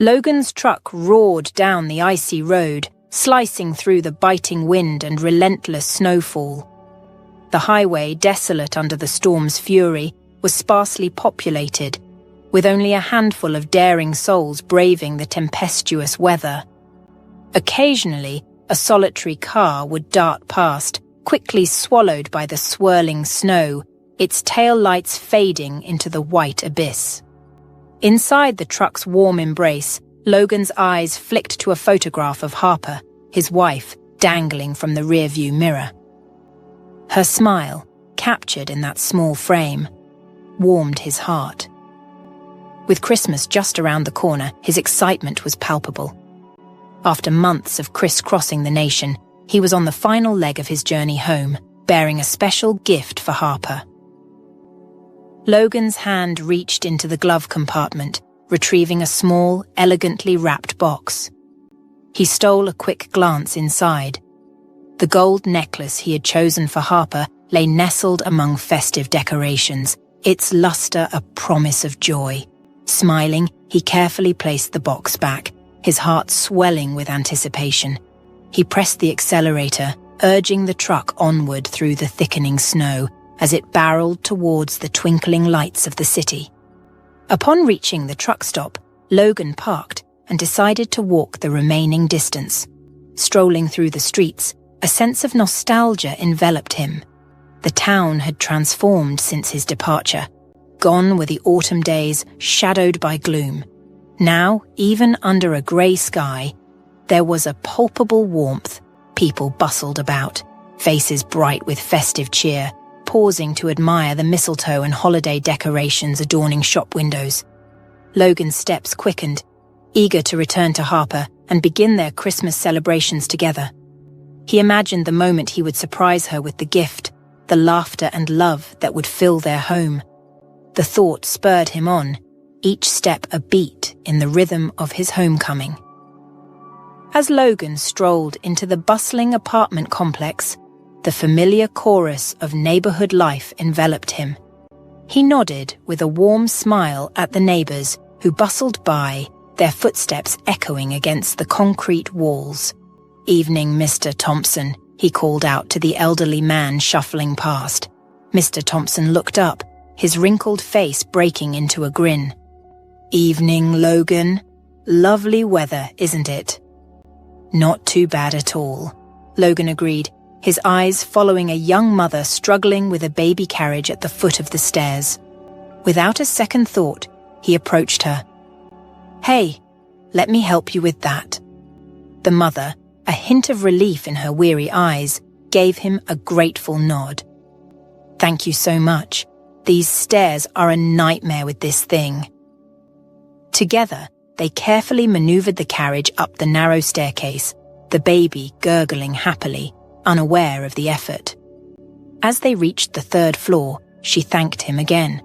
Logan's truck roared down the icy road, slicing through the biting wind and relentless snowfall. The highway, desolate under the storm's fury, was sparsely populated, with only a handful of daring souls braving the tempestuous weather. Occasionally, a solitary car would dart past, quickly swallowed by the swirling snow, its tail lights fading into the white abyss. Inside the truck's warm embrace, Logan's eyes flicked to a photograph of Harper, his wife, dangling from the rearview mirror. Her smile, captured in that small frame, warmed his heart. With Christmas just around the corner, his excitement was palpable. After months of crisscrossing the nation, he was on the final leg of his journey home, bearing a special gift for Harper. Logan's hand reached into the glove compartment, retrieving a small, elegantly wrapped box. He stole a quick glance inside. The gold necklace he had chosen for Harper lay nestled among festive decorations, its luster a promise of joy. Smiling, he carefully placed the box back, his heart swelling with anticipation. He pressed the accelerator, urging the truck onward through the thickening snow as it barreled towards the twinkling lights of the city. Upon reaching the truck stop, Logan parked and decided to walk the remaining distance. Strolling through the streets, a sense of nostalgia enveloped him. The town had transformed since his departure. Gone were the autumn days, shadowed by gloom. Now, even under a grey sky, there was a palpable warmth. People bustled about, faces bright with festive cheer, pausing to admire the mistletoe and holiday decorations adorning shop windows. Logan's steps quickened, eager to return to Harper and begin their Christmas celebrations together. He imagined the moment he would surprise her with the gift, the laughter and love that would fill their home. The thought spurred him on, each step a beat in the rhythm of his homecoming. As Logan strolled into the bustling apartment complex, the familiar chorus of neighborhood life enveloped him. He nodded with a warm smile at the neighbors who bustled by, their footsteps echoing against the concrete walls. "Evening, Mr. Thompson," he called out to the elderly man shuffling past. Mr. Thompson looked up, his wrinkled face breaking into a grin. "Evening, Logan. Lovely weather, isn't it?" "Not too bad at all," Logan agreed, his eyes following a young mother struggling with a baby carriage at the foot of the stairs. Without a second thought, he approached her. "Hey, let me help you with that." The mother, a hint of relief in her weary eyes, gave him a grateful nod. "Thank you so much. These stairs are a nightmare with this thing." Together, they carefully maneuvered the carriage up the narrow staircase, the baby gurgling happily, unaware of the effort. As they reached the third floor, she thanked him again.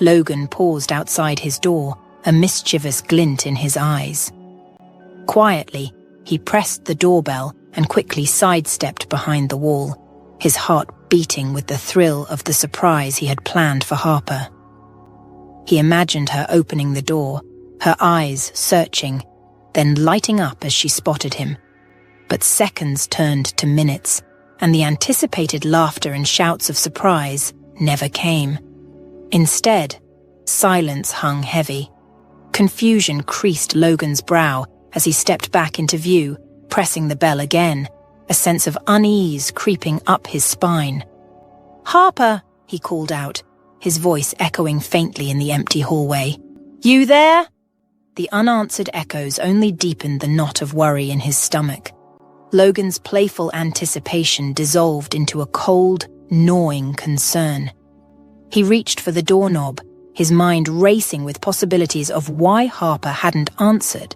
Logan paused outside his door, a mischievous glint in his eyes. Quietly, he pressed the doorbell and quickly sidestepped behind the wall, his heart beating with the thrill of the surprise he had planned for Harper. He imagined her opening the door, her eyes searching, then lighting up as she spotted him. But seconds turned to minutes, and the anticipated laughter and shouts of surprise never came. Instead, silence hung heavy. Confusion creased Logan's brow as he stepped back into view, pressing the bell again, a sense of unease creeping up his spine. "Harper," he called out, his voice echoing faintly in the empty hallway. "You there?" The unanswered echoes only deepened the knot of worry in his stomach. Logan's playful anticipation dissolved into a cold, gnawing concern. He reached for the doorknob, his mind racing with possibilities of why Harper hadn't answered.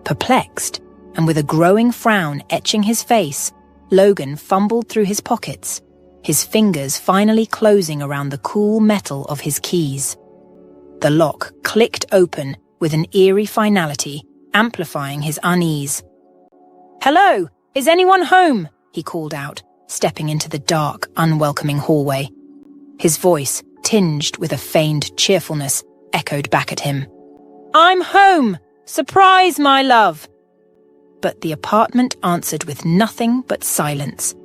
Perplexed, and with a growing frown etching his face, Logan fumbled through his pockets, his fingers finally closing around the cool metal of his keys. The lock clicked open with an eerie finality, amplifying his unease. "Hello, is anyone home?" he called out, stepping into the dark, unwelcoming hallway. His voice, tinged with a feigned cheerfulness, echoed back at him. "I'm home! Surprise, my love!" But the apartment answered with nothing but silence.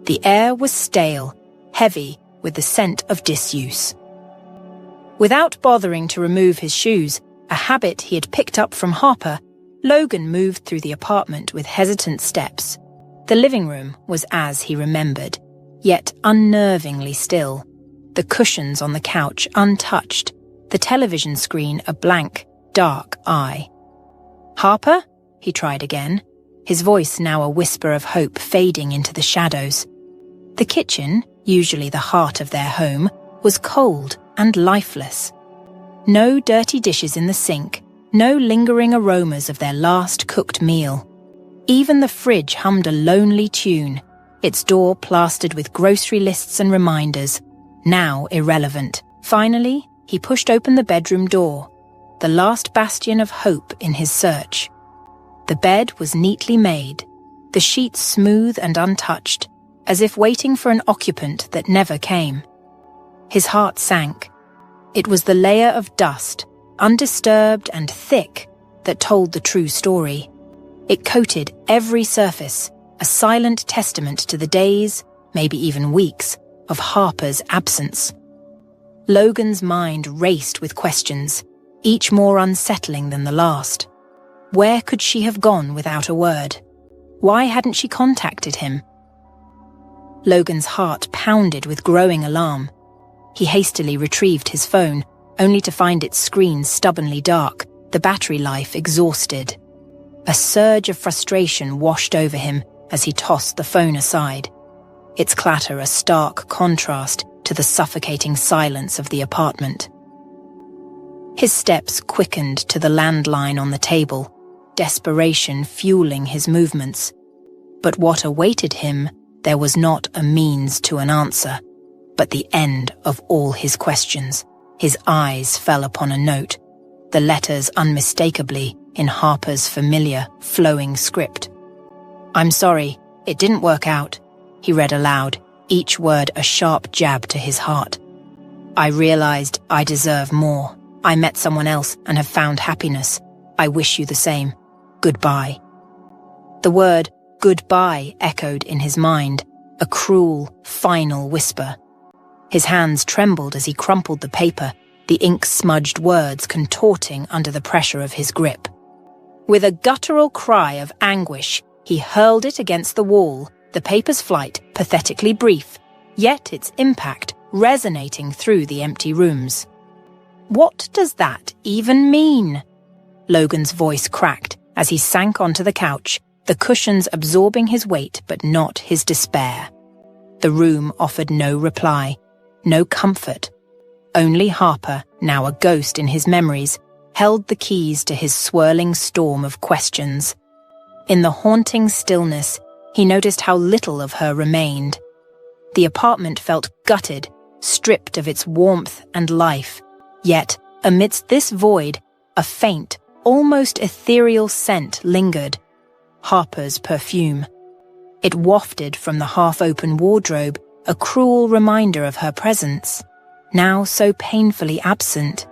The air was stale, heavy with the scent of disuse. Without bothering to remove his shoes, a habit he had picked up from Harper, Logan moved through the apartment with hesitant steps. The living room was as he remembered, yet unnervingly still. The cushions on the couch untouched, the television screen a blank, dark eye. "Harper?" he tried again, his voice now a whisper of hope fading into the shadows. The kitchen, usually the heart of their home, was cold and lifeless. No dirty dishes in the sink, no lingering aromas of their last cooked meal. Even the fridge hummed a lonely tune, its door plastered with grocery lists and reminders, now irrelevant. Finally, he pushed open the bedroom door, the last bastion of hope in his search. The bed was neatly made, the sheets smooth and untouched, as if waiting for an occupant that never came. His heart sank. It was the layer of dust, undisturbed and thick, that told the true story. It coated every surface, a silent testament to the days, maybe even weeks, of Harper's absence. Logan's mind raced with questions, each more unsettling than the last. Where could she have gone without a word? Why hadn't she contacted him? Logan's heart pounded with growing alarm. He hastily retrieved his phone, only to find its screen stubbornly dark, the battery life exhausted. A surge of frustration washed over him as he tossed the phone aside, its clatter a stark contrast to the suffocating silence of the apartment. His steps quickened to the landline on the table, desperation fueling his movements. But what awaited him, there was not a means to an answer, but the end of all his questions. His eyes fell upon a note, the letters unmistakably in Harper's familiar, flowing script. "I'm sorry, it didn't work out," he read aloud, each word a sharp jab to his heart. "I realized I deserve more. I met someone else and have found happiness. I wish you the same. Goodbye." The word goodbye echoed in his mind, a cruel, final whisper. His hands trembled as he crumpled the paper, the ink-smudged words contorting under the pressure of his grip. With a guttural cry of anguish, he hurled it against the wall, the paper's flight pathetically brief, yet its impact resonating through the empty rooms. "What does that even mean?" Logan's voice cracked as he sank onto the couch, the cushions absorbing his weight but not his despair. The room offered no reply, no comfort. Only Harper, now a ghost in his memories, held the keys to his swirling storm of questions. In the haunting stillness, he noticed how little of her remained. The apartment felt gutted, stripped of its warmth and life. Yet, amidst this void, a faint, almost ethereal scent lingered. Harper's perfume. It wafted from the half-open wardrobe, a cruel reminder of her presence, now so painfully absent.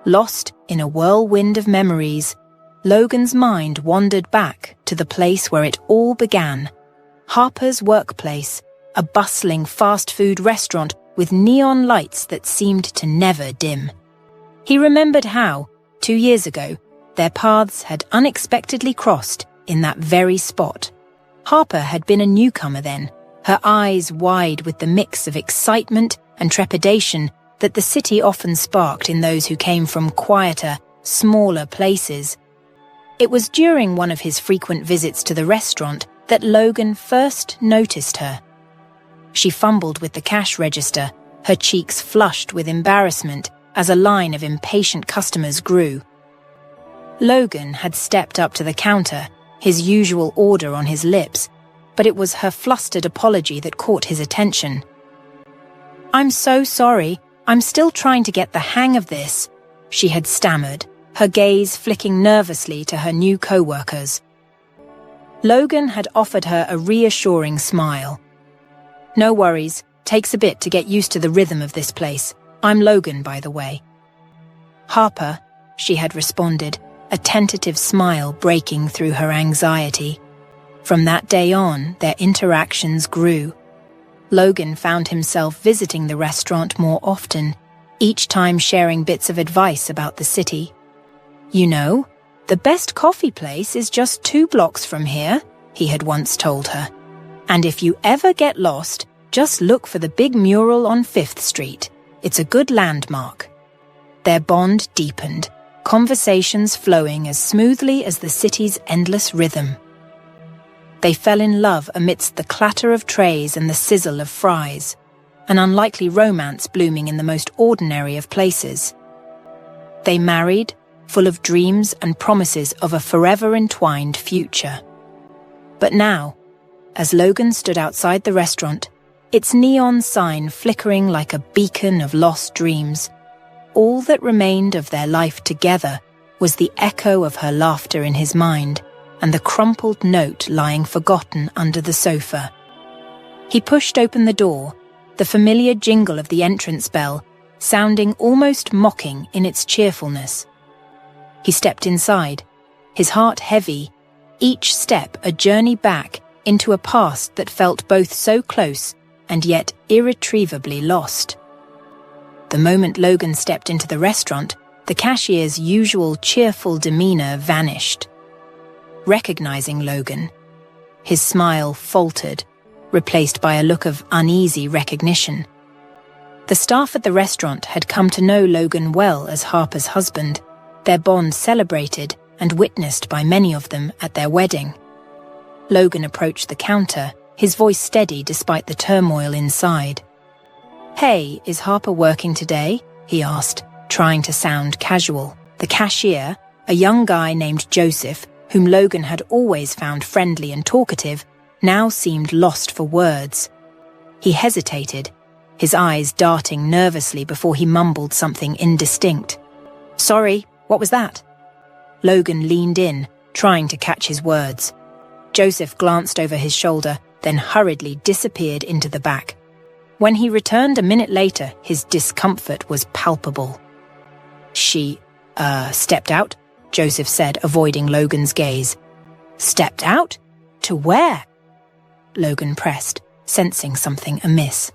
Lost in a whirlwind of memories, Logan's mind wandered back to the place where it all began. Harper's workplace, a bustling fast-food restaurant with neon lights that seemed to never dim. He remembered how, 2 years ago, their paths had unexpectedly crossed in that very spot. Harper had been a newcomer then, her eyes wide with the mix of excitement and trepidation that the city often sparked in those who came from quieter, smaller places. It was during one of his frequent visits to the restaurant that Logan first noticed her. She fumbled with the cash register, her cheeks flushed with embarrassment as a line of impatient customers grew. Logan had stepped up to the counter, his usual order on his lips, but it was her flustered apology that caught his attention. "I'm so sorry, I'm still trying to get the hang of this," she had stammered, her gaze flicking nervously to her new co-workers. Logan had offered her a reassuring smile. "No worries, takes a bit to get used to the rhythm of this place. I'm Logan, by the way." "Harper," she had responded, a tentative smile breaking through her anxiety. From that day on, their interactions grew. Logan found himself visiting the restaurant more often, each time sharing bits of advice about the city. "You know, the best coffee place is just 2 blocks from here," he had once told her. "And if you ever get lost, just look for the big mural on 5th Street. It's a good landmark." Their bond deepened, conversations flowing as smoothly as the city's endless rhythm. They fell in love amidst the clatter of trays and the sizzle of fries, an unlikely romance blooming in the most ordinary of places. They married, full of dreams and promises of a forever entwined future. But now, as Logan stood outside the restaurant, its neon sign flickering like a beacon of lost dreams, all that remained of their life together was the echo of her laughter in his mind and the crumpled note lying forgotten under the sofa. He pushed open the door, the familiar jingle of the entrance bell sounding almost mocking in its cheerfulness. He stepped inside, his heart heavy, each step a journey back into a past that felt both so close and yet irretrievably lost. The moment Logan stepped into the restaurant, the cashier's usual cheerful demeanor vanished. Recognizing Logan, his smile faltered, replaced by a look of uneasy recognition. The staff at the restaurant had come to know Logan well as Harper's husband, their bond celebrated and witnessed by many of them at their wedding. Logan approached the counter, his voice steady despite the turmoil inside. "Hey, is Harper working today?" he asked, trying to sound casual. The cashier, a young guy named Joseph, whom Logan had always found friendly and talkative, now seemed lost for words. He hesitated, his eyes darting nervously before he mumbled something indistinct. "Sorry, what was that?" Logan leaned in, trying to catch his words. Joseph glanced over his shoulder, then hurriedly disappeared into the back. When he returned a minute later, his discomfort was palpable. "She, stepped out?" Joseph said, avoiding Logan's gaze. "Stepped out? To where?" Logan pressed, sensing something amiss.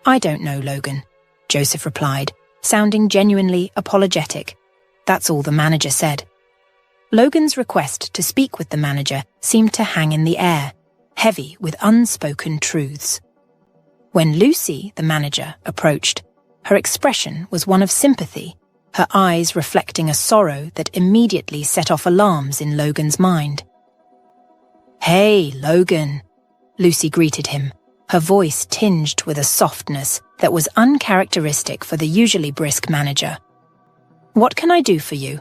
"I don't know, Logan," Joseph replied, sounding genuinely apologetic. "That's all the manager said." Logan's request to speak with the manager seemed to hang in the air, heavy with unspoken truths. When Lucy, the manager, approached, her expression was one of sympathy, her eyes reflecting a sorrow that immediately set off alarms in Logan's mind. "Hey, Logan," Lucy greeted him, her voice tinged with a softness that was uncharacteristic for the usually brisk manager. "What can I do for you?"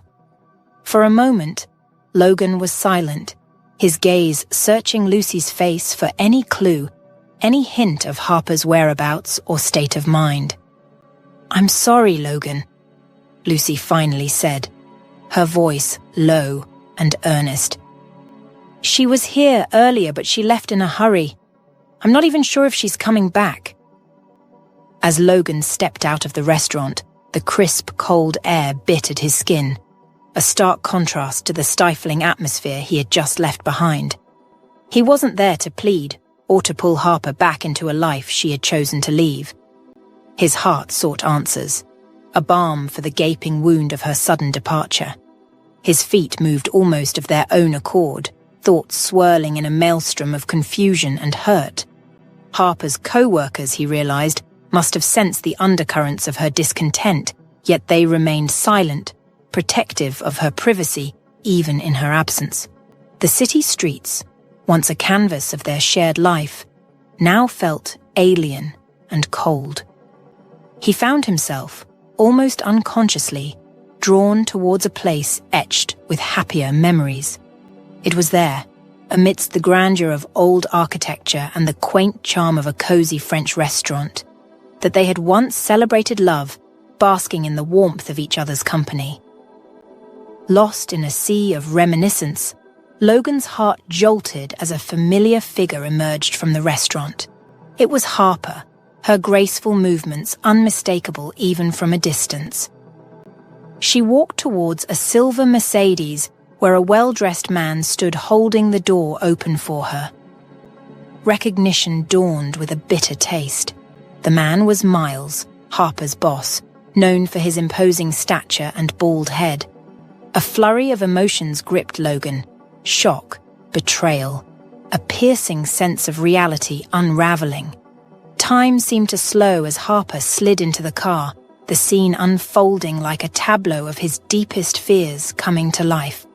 For a moment, Logan was silent, his gaze searching Lucy's face for any clue, any hint of Harper's whereabouts or state of mind. "I'm sorry, Logan," Lucy finally said, her voice low and earnest. "She was here earlier, but she left in a hurry. I'm not even sure if she's coming back." As Logan stepped out of the restaurant, the crisp, cold air bit at his skin, a stark contrast to the stifling atmosphere he had just left behind. He wasn't there to plead or to pull Harper back into a life she had chosen to leave. His heart sought answers, a balm for the gaping wound of her sudden departure. His feet moved almost of their own accord, thoughts swirling in a maelstrom of confusion and hurt. Harper's co-workers, he realized, must have sensed the undercurrents of her discontent, yet they remained silent, protective of her privacy, even in her absence. The city streets, once a canvas of their shared life, now felt alien and cold. He found himself, almost unconsciously, drawn towards a place etched with happier memories. It was there, amidst the grandeur of old architecture and the quaint charm of a cozy French restaurant, that they had once celebrated love, basking in the warmth of each other's company. Lost in a sea of reminiscence, Logan's heart jolted as a familiar figure emerged from the restaurant. It was Harper, her graceful movements unmistakable even from a distance. She walked towards a silver Mercedes where a well-dressed man stood holding the door open for her. Recognition dawned with a bitter taste. The man was Miles, Harper's boss, known for his imposing stature and bald head. A flurry of emotions gripped Logan: shock, betrayal, a piercing sense of reality unraveling. Time seemed to slow as Harper slid into the car, the scene unfolding like a tableau of his deepest fears coming to life.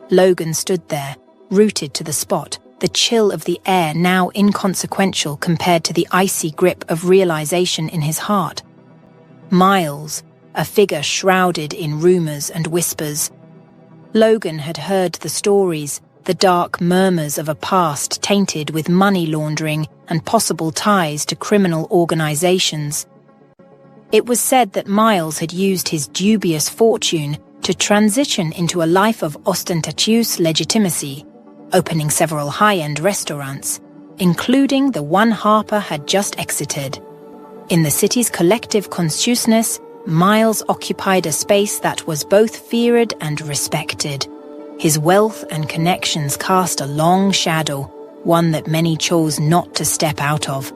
Logan stood there, rooted to the spot, the chill of the air now inconsequential compared to the icy grip of realization in his heart. Miles, a figure shrouded in rumors and whispers. Logan had heard the stories, the dark murmurs of a past tainted with money laundering and possible ties to criminal organizations. It was said that Miles had used his dubious fortune to transition into a life of ostentatious legitimacy, opening several high-end restaurants, including the one Harper had just exited. In the city's collective consciousness, Miles occupied a space that was both feared and respected. His wealth and connections cast a long shadow, one that many chose not to step out of.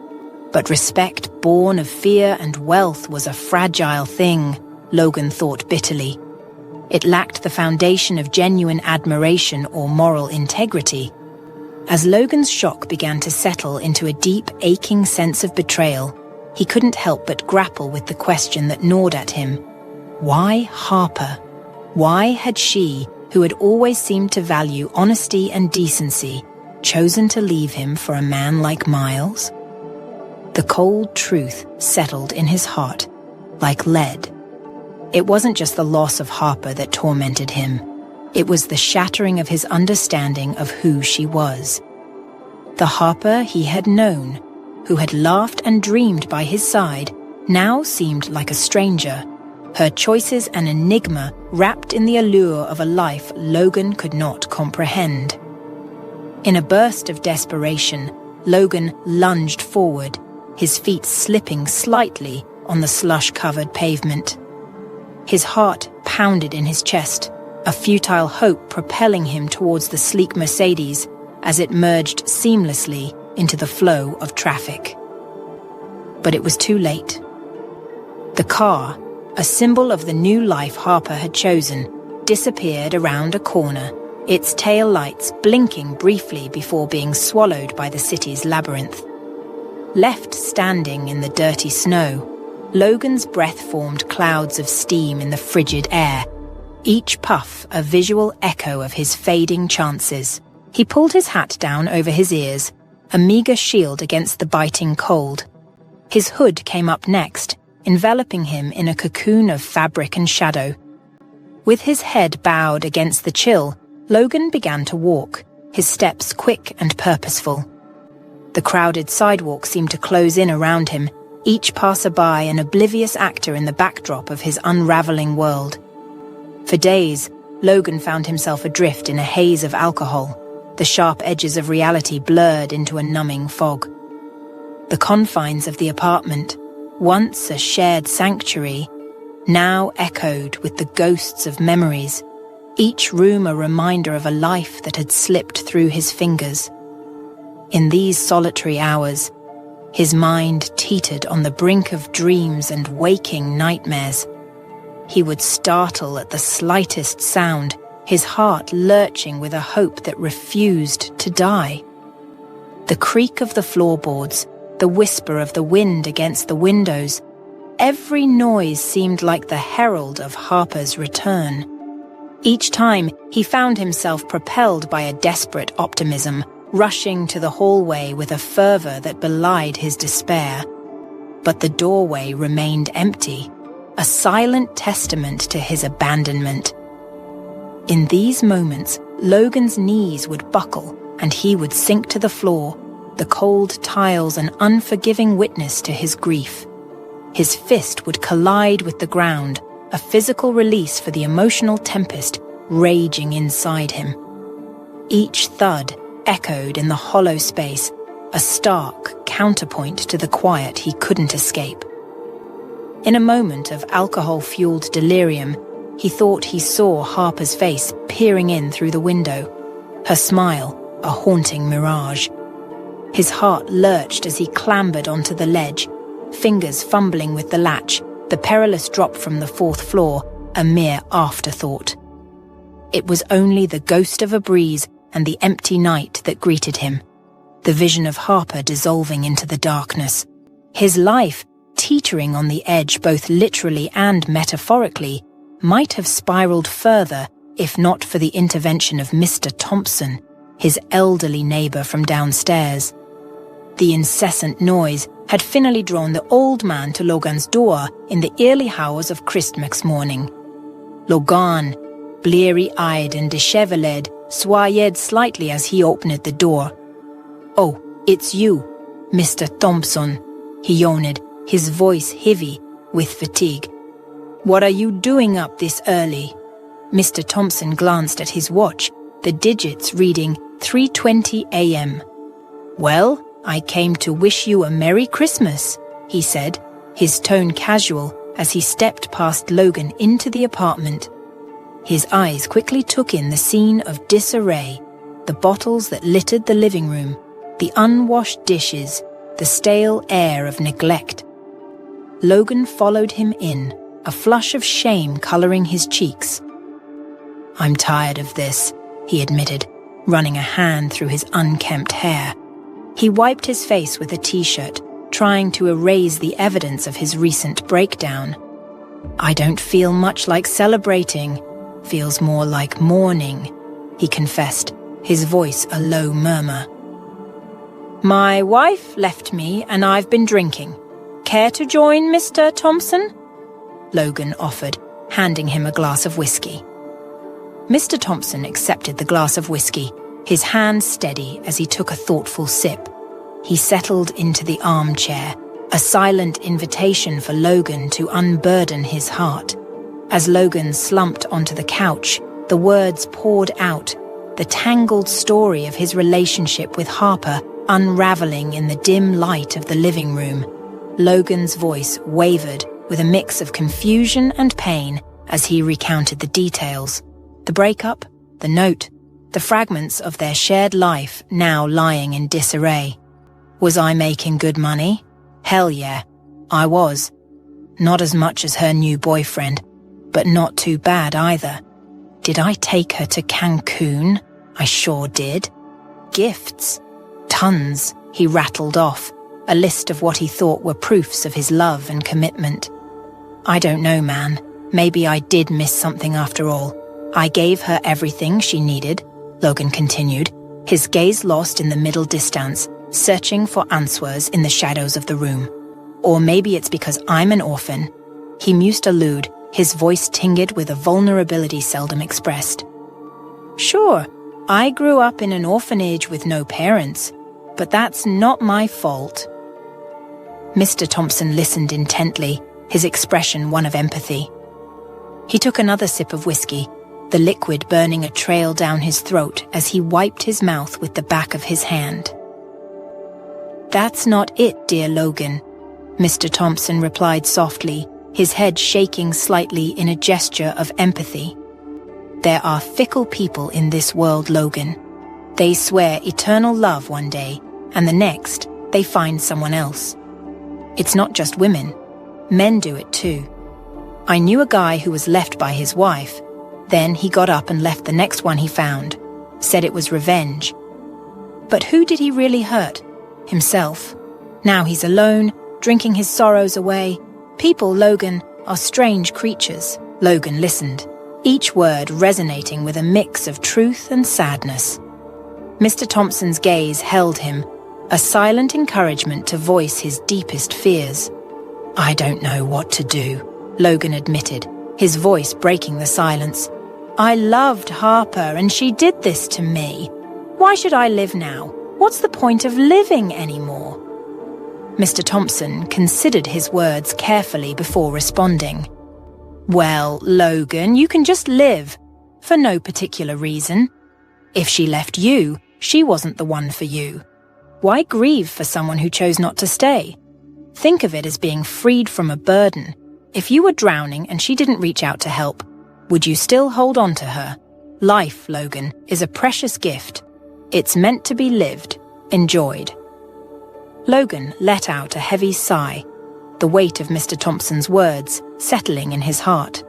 But respect born of fear and wealth was a fragile thing, Logan thought bitterly. It lacked the foundation of genuine admiration or moral integrity. As Logan's shock began to settle into a deep, aching sense of betrayal, he couldn't help but grapple with the question that gnawed at him. Why Harper? Why had she, who had always seemed to value honesty and decency, chosen to leave him for a man like Miles? The cold truth settled in his heart, like lead. It wasn't just the loss of Harper that tormented him. It was the shattering of his understanding of who she was. The Harper he had known, who had laughed and dreamed by his side, now seemed like a stranger, her choices an enigma wrapped in the allure of a life Logan could not comprehend. In a burst of desperation, Logan lunged forward, his feet slipping slightly on the slush-covered pavement. His heart pounded in his chest, a futile hope propelling him towards the sleek Mercedes as it merged seamlessly into the flow of traffic. But it was too late. The car, a symbol of the new life Harper had chosen, disappeared around a corner, its tail lights blinking briefly before being swallowed by the city's labyrinth. Left standing in the dirty snow, Logan's breath formed clouds of steam in the frigid air, each puff a visual echo of his fading chances. He pulled his hat down over his ears, a meager shield against the biting cold. His hood came up next, enveloping him in a cocoon of fabric and shadow. With his head bowed against the chill, Logan began to walk, his steps quick and purposeful. The crowded sidewalk seemed to close in around him, each passerby an oblivious actor in the backdrop of his unraveling world. For days, Logan found himself adrift in a haze of alcohol, the sharp edges of reality blurred into a numbing fog. The confines of the apartment, once a shared sanctuary, now echoed with the ghosts of memories, each room a reminder of a life that had slipped through his fingers. In these solitary hours, his mind teetered on the brink of dreams and waking nightmares. He would startle at the slightest sound, his heart lurching with a hope that refused to die. The creak of the floorboards, the whisper of the wind against the windows, every noise seemed like the herald of Harper's return. Each time, he found himself propelled by a desperate optimism, rushing to the hallway with a fervor that belied his despair. But the doorway remained empty, a silent testament to his abandonment. In these moments, Logan's knees would buckle and he would sink to the floor, the cold tiles an unforgiving witness to his grief. His fist would collide with the ground, a physical release for the emotional tempest raging inside him. Each thud echoed in the hollow space, a stark counterpoint to the quiet he couldn't escape. In a moment of alcohol-fueled delirium, he thought he saw Harper's face peering in through the window, her smile a haunting mirage. His heart lurched as he clambered onto the ledge, fingers fumbling with the latch, the perilous drop from the 4th floor a mere afterthought. It was only the ghost of a breeze and the empty night that greeted him, the vision of Harper dissolving into the darkness. His life, teetering on the edge both literally and metaphorically, might have spiraled further if not for the intervention of Mr. Thompson, his elderly neighbor from downstairs. The incessant noise had finally drawn the old man to Logan's door in the early hours of Christmas morning. Logan, bleary-eyed and disheveled, swayed slightly as he opened the door. "Oh, it's you, Mr. Thompson," he yawned, his voice heavy with fatigue. "What are you doing up this early?" Mr. Thompson glanced at his watch, the digits reading 3:20 a.m. "Well, I came to wish you a Merry Christmas," he said, his tone casual as he stepped past Logan into the apartment. His eyes quickly took in the scene of disarray, the bottles that littered the living room, the unwashed dishes, the stale air of neglect. Logan followed him in, a flush of shame coloring his cheeks. "I'm tired of this," he admitted, running a hand through his unkempt hair. He wiped his face with a t-shirt, trying to erase the evidence of his recent breakdown. "I don't feel much like celebrating. Feels more like mourning," he confessed, his voice a low murmur. "My wife left me and I've been drinking. Care to join, Mr. Thompson?" Logan offered, handing him a glass of whiskey. Mr. Thompson accepted the glass of whiskey, his hand steady as he took a thoughtful sip. He settled into the armchair, a silent invitation for Logan to unburden his heart. As Logan slumped onto the couch, the words poured out, the tangled story of his relationship with Harper unraveling in the dim light of the living room. Logan's voice wavered with a mix of confusion and pain as he recounted the details. The breakup, the note, the fragments of their shared life now lying in disarray. Was I making good money? Hell yeah, I was. Not as much as her new boyfriend, but not too bad either. Did I take her to Cancun? I sure did. Gifts. Tons, he rattled off, a list of what he thought were proofs of his love and commitment. I don't know, man. Maybe I did miss something after all. I gave her everything she needed, Logan continued, his gaze lost in the middle distance, searching for answers in the shadows of the room. Or maybe it's because I'm an orphan. He mused a lewd, his voice tinged with a vulnerability seldom expressed. Sure, I grew up in an orphanage with no parents, but that's not my fault. Mr. Thompson listened intently, his expression one of empathy. He took another sip of whiskey, the liquid burning a trail down his throat as he wiped his mouth with the back of his hand. That's not it, dear Logan, Mr. Thompson replied softly, his head shaking slightly in a gesture of empathy. There are fickle people in this world, Logan. They swear eternal love one day, and the next, they find someone else. It's not just women. Men do it too. I knew a guy who was left by his wife. Then he got up and left the next one he found, said it was revenge. But who did he really hurt? Himself. Now he's alone, drinking his sorrows away. People, Logan, are strange creatures. Logan listened, each word resonating with a mix of truth and sadness. Mr. Thompson's gaze held him, a silent encouragement to voice his deepest fears. I don't know what to do, Logan admitted, his voice breaking the silence. I loved Harper and she did this to me. Why should I live now? What's the point of living anymore? Mr. Thompson considered his words carefully before responding. Well, Logan, you can just live, for no particular reason. If she left you, she wasn't the one for you. Why grieve for someone who chose not to stay? Think of it as being freed from a burden, If you were drowning and she didn't reach out to help, would you still hold on to her? Life, Logan, is a precious gift. It's meant to be lived, enjoyed. Logan let out a heavy sigh, the weight of Mr. Thompson's words settling in his heart.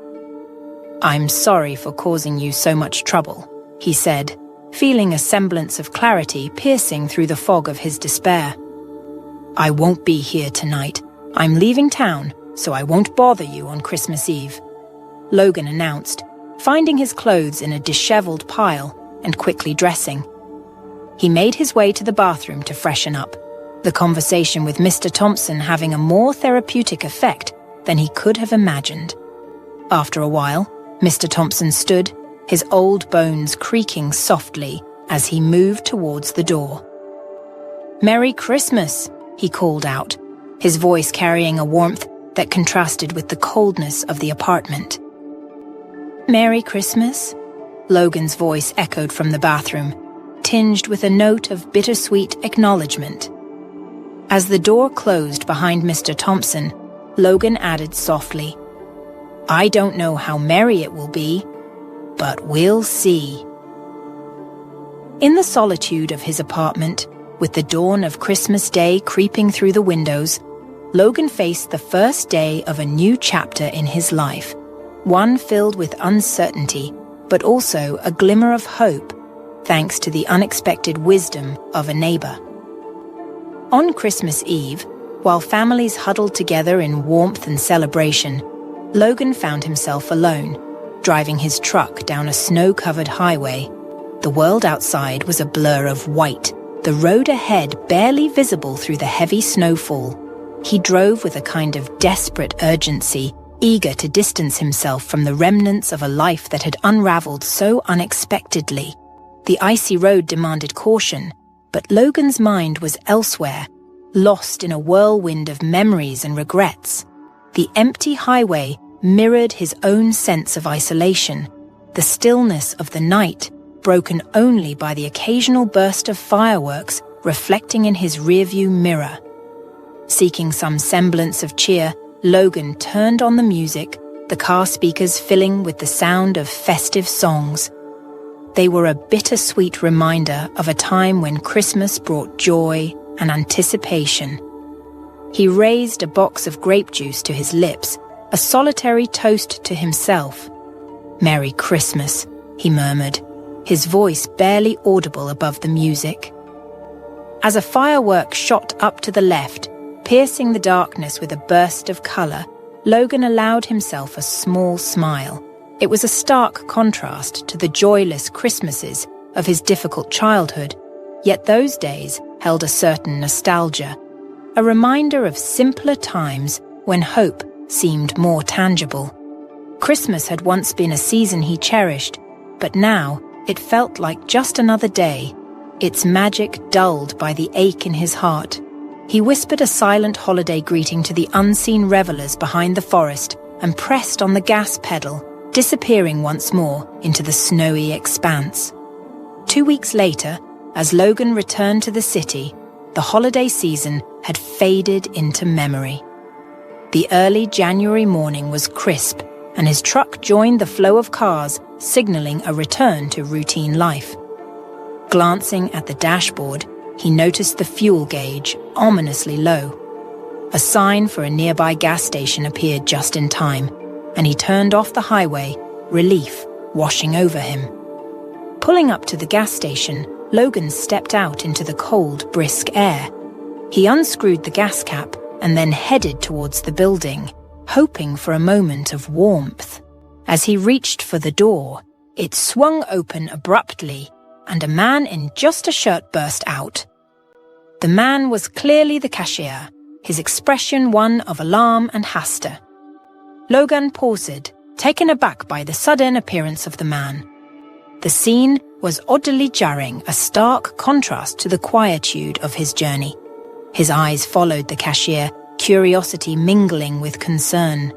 "I'm sorry for causing you so much trouble," he said, feeling a semblance of clarity piercing through the fog of his despair. "I won't be here tonight. I'm leaving town, so I won't bother you on Christmas Eve," Logan announced, finding his clothes in a disheveled pile and quickly dressing. He made his way to the bathroom to freshen up, the conversation with Mr. Thompson having a more therapeutic effect than he could have imagined. After a while, Mr. Thompson stood, his old bones creaking softly as he moved towards the door. "Merry Christmas," he called out, his voice carrying a warmth that contrasted with the coldness of the apartment. "Merry Christmas," Logan's voice echoed from the bathroom, tinged with a note of bittersweet acknowledgement. As the door closed behind Mr. Thompson, Logan added softly, "I don't know how merry it will be, but we'll see." In the solitude of his apartment, with the dawn of Christmas Day creeping through the windows, Logan faced the first day of a new chapter in his life, one filled with uncertainty, but also a glimmer of hope, thanks to the unexpected wisdom of a neighbor. On Christmas Eve, while families huddled together in warmth and celebration, Logan found himself alone, driving his truck down a snow-covered highway. The world outside was a blur of white, the road ahead barely visible through the heavy snowfall. He drove with a kind of desperate urgency, eager to distance himself from the remnants of a life that had unraveled so unexpectedly. The icy road demanded caution, but Logan's mind was elsewhere, lost in a whirlwind of memories and regrets. The empty highway mirrored his own sense of isolation, the stillness of the night, broken only by the occasional burst of fireworks reflecting in his rearview mirror. Seeking some semblance of cheer, Logan turned on the music, the car speakers filling with the sound of festive songs. They were a bittersweet reminder of a time when Christmas brought joy and anticipation. He raised a box of grape juice to his lips, a solitary toast to himself. "Merry Christmas," he murmured, his voice barely audible above the music. As a firework shot up to the left, piercing the darkness with a burst of color, Logan allowed himself a small smile. It was a stark contrast to the joyless Christmases of his difficult childhood, yet those days held a certain nostalgia, a reminder of simpler times when hope seemed more tangible. Christmas had once been a season he cherished, but now it felt like just another day, its magic dulled by the ache in his heart. He whispered a silent holiday greeting to the unseen revelers behind the forest and pressed on the gas pedal, disappearing once more into the snowy expanse. 2 weeks later, as Logan returned to the city, the holiday season had faded into memory. The early January morning was crisp, and his truck joined the flow of cars, signaling a return to routine life. Glancing at the dashboard, he noticed the fuel gauge ominously low. A sign for a nearby gas station appeared just in time, and he turned off the highway, relief washing over him. Pulling up to the gas station, Logan stepped out into the cold, brisk air. He unscrewed the gas cap and then headed towards the building, hoping for a moment of warmth. As he reached for the door, it swung open abruptly, and a man in just a shirt burst out. The man was clearly the cashier, his expression one of alarm and haste. Logan paused, taken aback by the sudden appearance of the man. The scene was oddly jarring, a stark contrast to the quietude of his journey. His eyes followed the cashier, curiosity mingling with concern.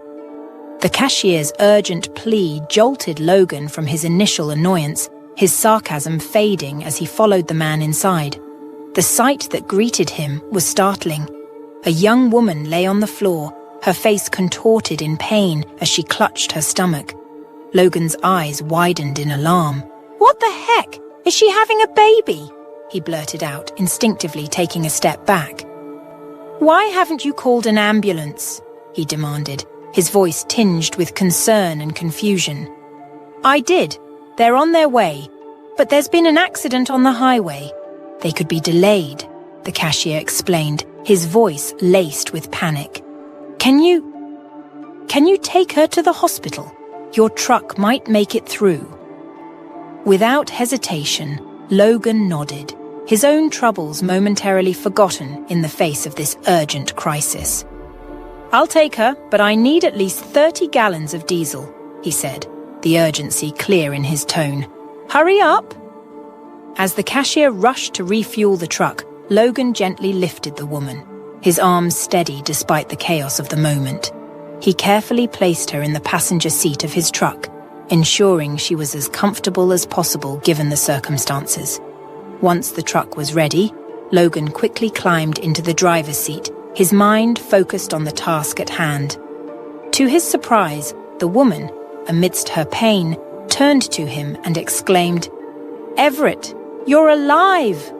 The cashier's urgent plea jolted Logan from his initial annoyance, his sarcasm fading as he followed the man inside. The sight that greeted him was startling. A young woman lay on the floor, her face contorted in pain as she clutched her stomach. Logan's eyes widened in alarm. "What the heck? Is she having a baby?" he blurted out, instinctively taking a step back. "Why haven't you called an ambulance?" he demanded, his voice tinged with concern and confusion. "I did. They're on their way. But there's been an accident on the highway. They could be delayed," the cashier explained, his voice laced with panic. Can you take her to the hospital? Your truck might make it through." Without hesitation, Logan nodded, his own troubles momentarily forgotten in the face of this urgent crisis. "I'll take her, but I need at least 30 gallons of diesel," he said, the urgency clear in his tone. "Hurry up!" As the cashier rushed to refuel the truck, Logan gently lifted the woman, his arms steady despite the chaos of the moment. He carefully placed her in the passenger seat of his truck, ensuring she was as comfortable as possible given the circumstances. Once the truck was ready, Logan quickly climbed into the driver's seat, his mind focused on the task at hand. To his surprise, the woman, amidst her pain, turned to him and exclaimed, "Everett, you're alive!"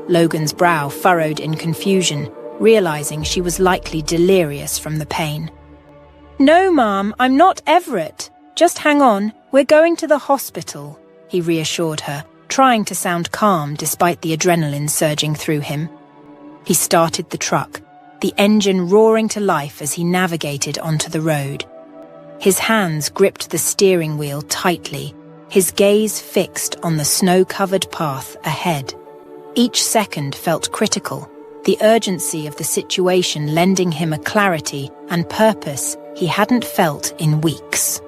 Logan's brow furrowed in confusion, realizing she was likely delirious from the pain. "No, Mom, I'm not Everett. Just hang on, we're going to the hospital," he reassured her, trying to sound calm despite the adrenaline surging through him. He started the truck, the engine roaring to life as he navigated onto the road. His hands gripped the steering wheel tightly, his gaze fixed on the snow-covered path ahead. Each second felt critical, the urgency of the situation lending him a clarity and purpose he hadn't felt in weeks.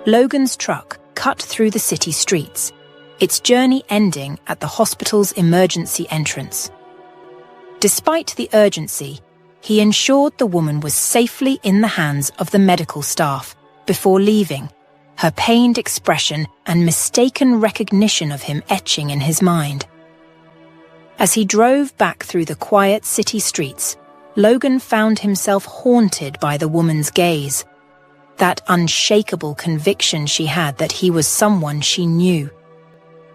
Logan's truck cut through the city streets, its journey ending at the hospital's emergency entrance. Despite the urgency, he ensured the woman was safely in the hands of the medical staff before leaving, her pained expression and mistaken recognition of him etching in his mind. As he drove back through the quiet city streets, Logan found himself haunted by the woman's gaze, that unshakable conviction she had that he was someone she knew.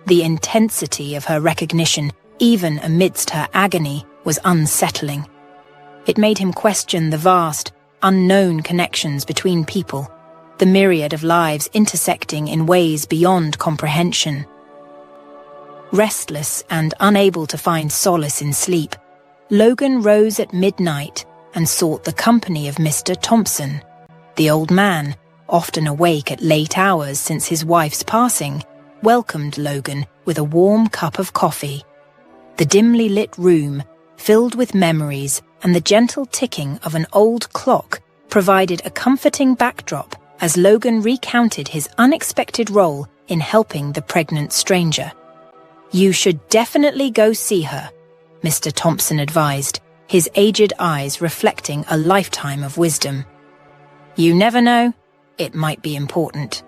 The intensity of her recognition, even amidst her agony, was unsettling. It made him question the vast, unknown connections between people, the myriad of lives intersecting in ways beyond comprehension. Restless and unable to find solace in sleep, Logan rose at midnight and sought the company of Mr. Thompson. The old man, often awake at late hours since his wife's passing, welcomed Logan with a warm cup of coffee. The dimly lit room, filled with memories and the gentle ticking of an old clock, provided a comforting backdrop as Logan recounted his unexpected role in helping the pregnant stranger. "You should definitely go see her," Mr. Thompson advised, his aged eyes reflecting a lifetime of wisdom. "You never know, it might be important."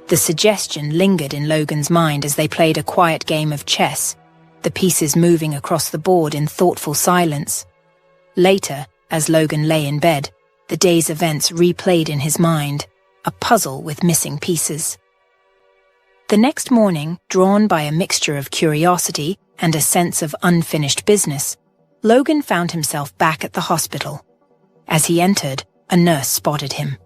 The suggestion lingered in Logan's mind as they played a quiet game of chess, the pieces moving across the board in thoughtful silence. Later, as Logan lay in bed, the day's events replayed in his mind, a puzzle with missing pieces. The next morning, drawn by a mixture of curiosity and a sense of unfinished business, Logan found himself back at the hospital. As he entered, a nurse spotted him.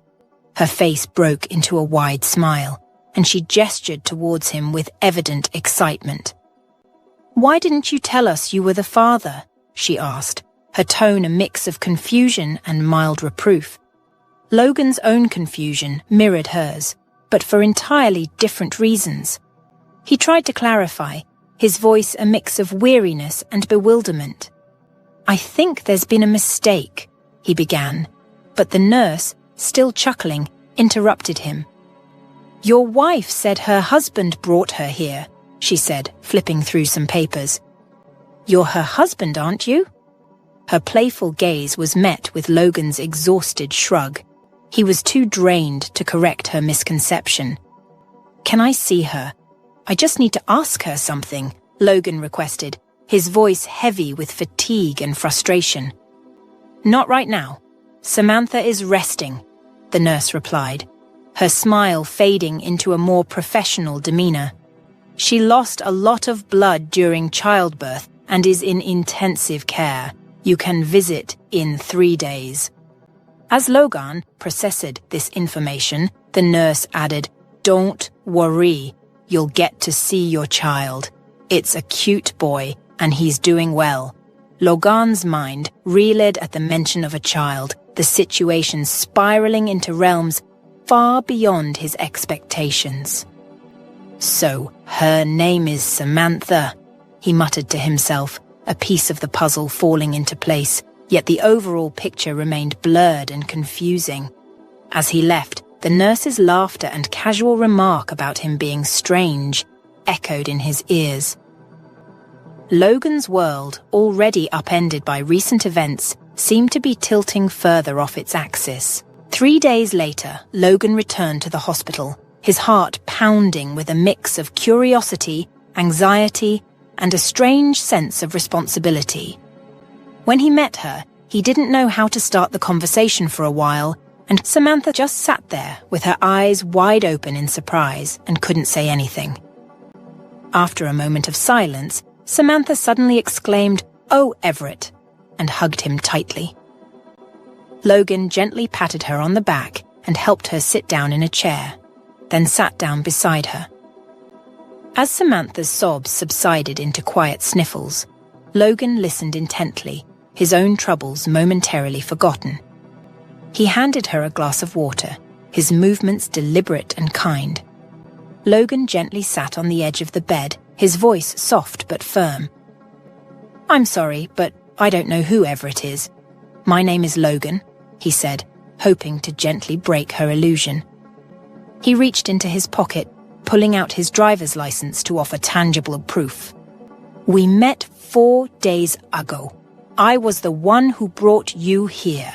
Her face broke into a wide smile, and she gestured towards him with evident excitement. "Why didn't you tell us you were the father?" she asked, her tone a mix of confusion and mild reproof. Logan's own confusion mirrored hers, but for entirely different reasons. He tried to clarify, his voice a mix of weariness and bewilderment. "I think there's been a mistake," he began, but the nurse, still chuckling, interrupted him. "Your wife said her husband brought her here," she said, flipping through some papers. "You're her husband, aren't you?" Her playful gaze was met with Logan's exhausted shrug. He was too drained to correct her misconception. "Can I see her? I just need to ask her something," Logan requested, his voice heavy with fatigue and frustration. Not right now. Samantha is resting, the nurse replied, her smile fading into a more professional demeanor. She lost a lot of blood during childbirth and is in intensive care. You can visit in 3 days. As Logan processed this information, the nurse added, "Don't worry, you'll get to see your child. It's a cute boy, and he's doing well." Logan's mind reeled at the mention of a child, the situation spiraling into realms far beyond his expectations. "So, her name is Samantha," he muttered to himself, a piece of the puzzle falling into place, yet the overall picture remained blurred and confusing. As he left, the nurse's laughter and casual remark about him being strange echoed in his ears. Logan's world, already upended by recent events, seemed to be tilting further off its axis. 3 days later, Logan returned to the hospital, his heart pounding with a mix of curiosity, anxiety, and a strange sense of responsibility. When he met her, he didn't know how to start the conversation for a while, and Samantha just sat there with her eyes wide open in surprise and couldn't say anything. After a moment of silence, Samantha suddenly exclaimed, "Oh, Everett," and hugged him tightly. Logan gently patted her on the back and helped her sit down in a chair, then sat down beside her. As Samantha's sobs subsided into quiet sniffles, Logan listened intently, his own troubles momentarily forgotten. He handed her a glass of water, his movements deliberate and kind. Logan gently sat on the edge of the bed, his voice soft but firm. "I'm sorry, but I don't know who Everett is. My name is Logan," he said, hoping to gently break her illusion. He reached into his pocket, pulling out his driver's license to offer tangible proof. "We met 4 days ago. I was the one who brought you here."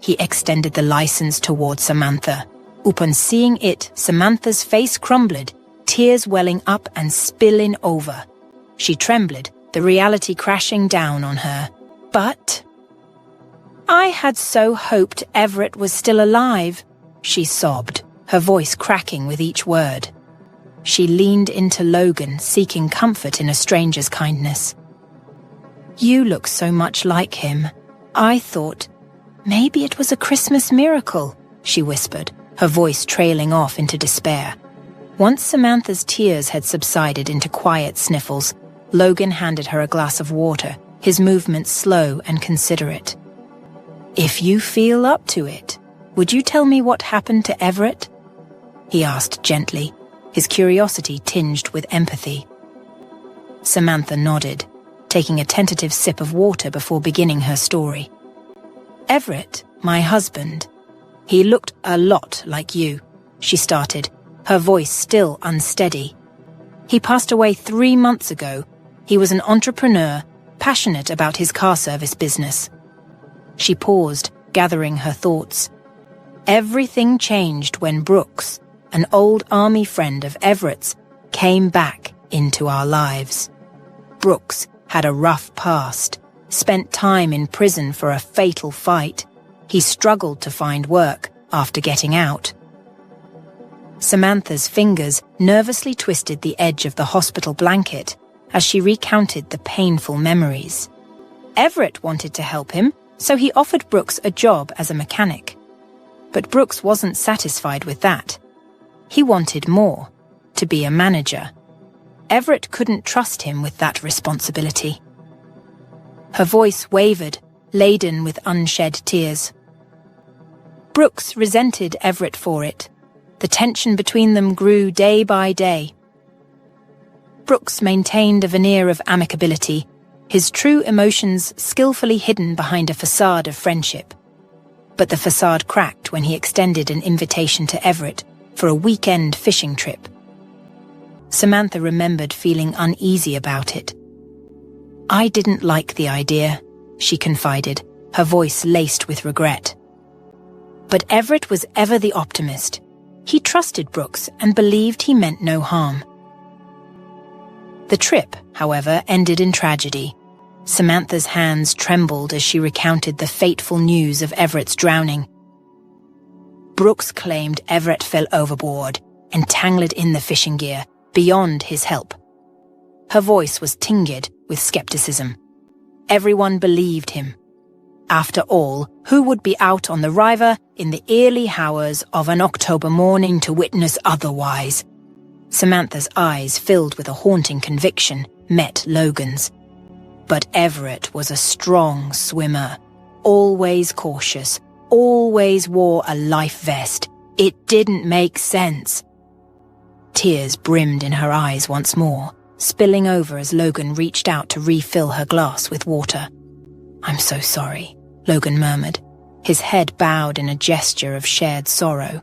He extended the license toward Samantha. Upon seeing it, Samantha's face crumbled, tears welling up and spilling over. She trembled, the reality crashing down on her. "But I had so hoped Everett was still alive," she sobbed, her voice cracking with each word. She leaned into Logan, seeking comfort in a stranger's kindness. "You look so much like him. I thought maybe it was a Christmas miracle," she whispered, her voice trailing off into despair. Once Samantha's tears had subsided into quiet sniffles, Logan handed her a glass of water, his movements slow and considerate. "If you feel up to it, would you tell me what happened to Everett?" he asked gently, his curiosity tinged with empathy. Samantha nodded, taking a tentative sip of water before beginning her story. "Everett, my husband, he looked a lot like you," she started, her voice still unsteady. "He passed away 3 months ago. He was an entrepreneur, passionate about his car service business." She paused, gathering her thoughts. Everything changed when Brooks, an old army friend of Everett's, came back into our lives. Brooks had a rough past, spent time in prison for a fatal fight. He struggled to find work after getting out. Samantha's fingers nervously twisted the edge of the hospital blanket as she recounted the painful memories. Everett wanted to help him, so he offered Brooks a job as a mechanic. But Brooks wasn't satisfied with that. He wanted more, to be a manager. Everett couldn't trust him with that responsibility. Her voice wavered, laden with unshed tears. Brooks resented Everett for it. The tension between them grew day by day. Brooks maintained a veneer of amicability, his true emotions skillfully hidden behind a facade of friendship. But the facade cracked when he extended an invitation to Everett for a weekend fishing trip. Samantha remembered feeling uneasy about it. "I didn't like the idea," she confided, her voice laced with regret. But Everett was ever the optimist. He trusted Brooks and believed he meant no harm. The trip, however, ended in tragedy. Samantha's hands trembled as she recounted the fateful news of Everett's drowning. Brooks claimed Everett fell overboard, entangled in the fishing gear, beyond his help. Her voice was tinged with skepticism. Everyone believed him. After all, who would be out on the river in the early hours of an October morning to witness otherwise? Samantha's eyes, filled with a haunting conviction, met Logan's. But Everett was a strong swimmer, always cautious, always wore a life vest. It didn't make sense. Tears brimmed in her eyes once more, spilling over as Logan reached out to refill her glass with water. "I'm so sorry," Logan murmured, his head bowed in a gesture of shared sorrow.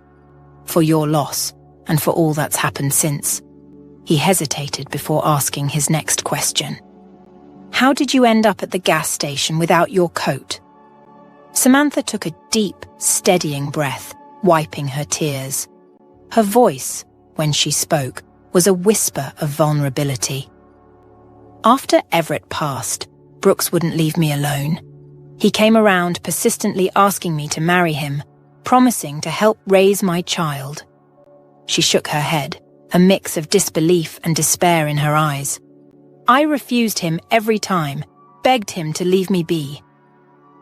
"For your loss, and for all that's happened since." He hesitated before asking his next question. "How did you end up at the gas station without your coat?" Samantha took a deep, steadying breath, wiping her tears. Her voice, when she spoke, was a whisper of vulnerability. "After Everett passed, Brooks wouldn't leave me alone. He came around persistently asking me to marry him, promising to help raise my child." She shook her head, a mix of disbelief and despair in her eyes. "I refused him every time, begged him to leave me be.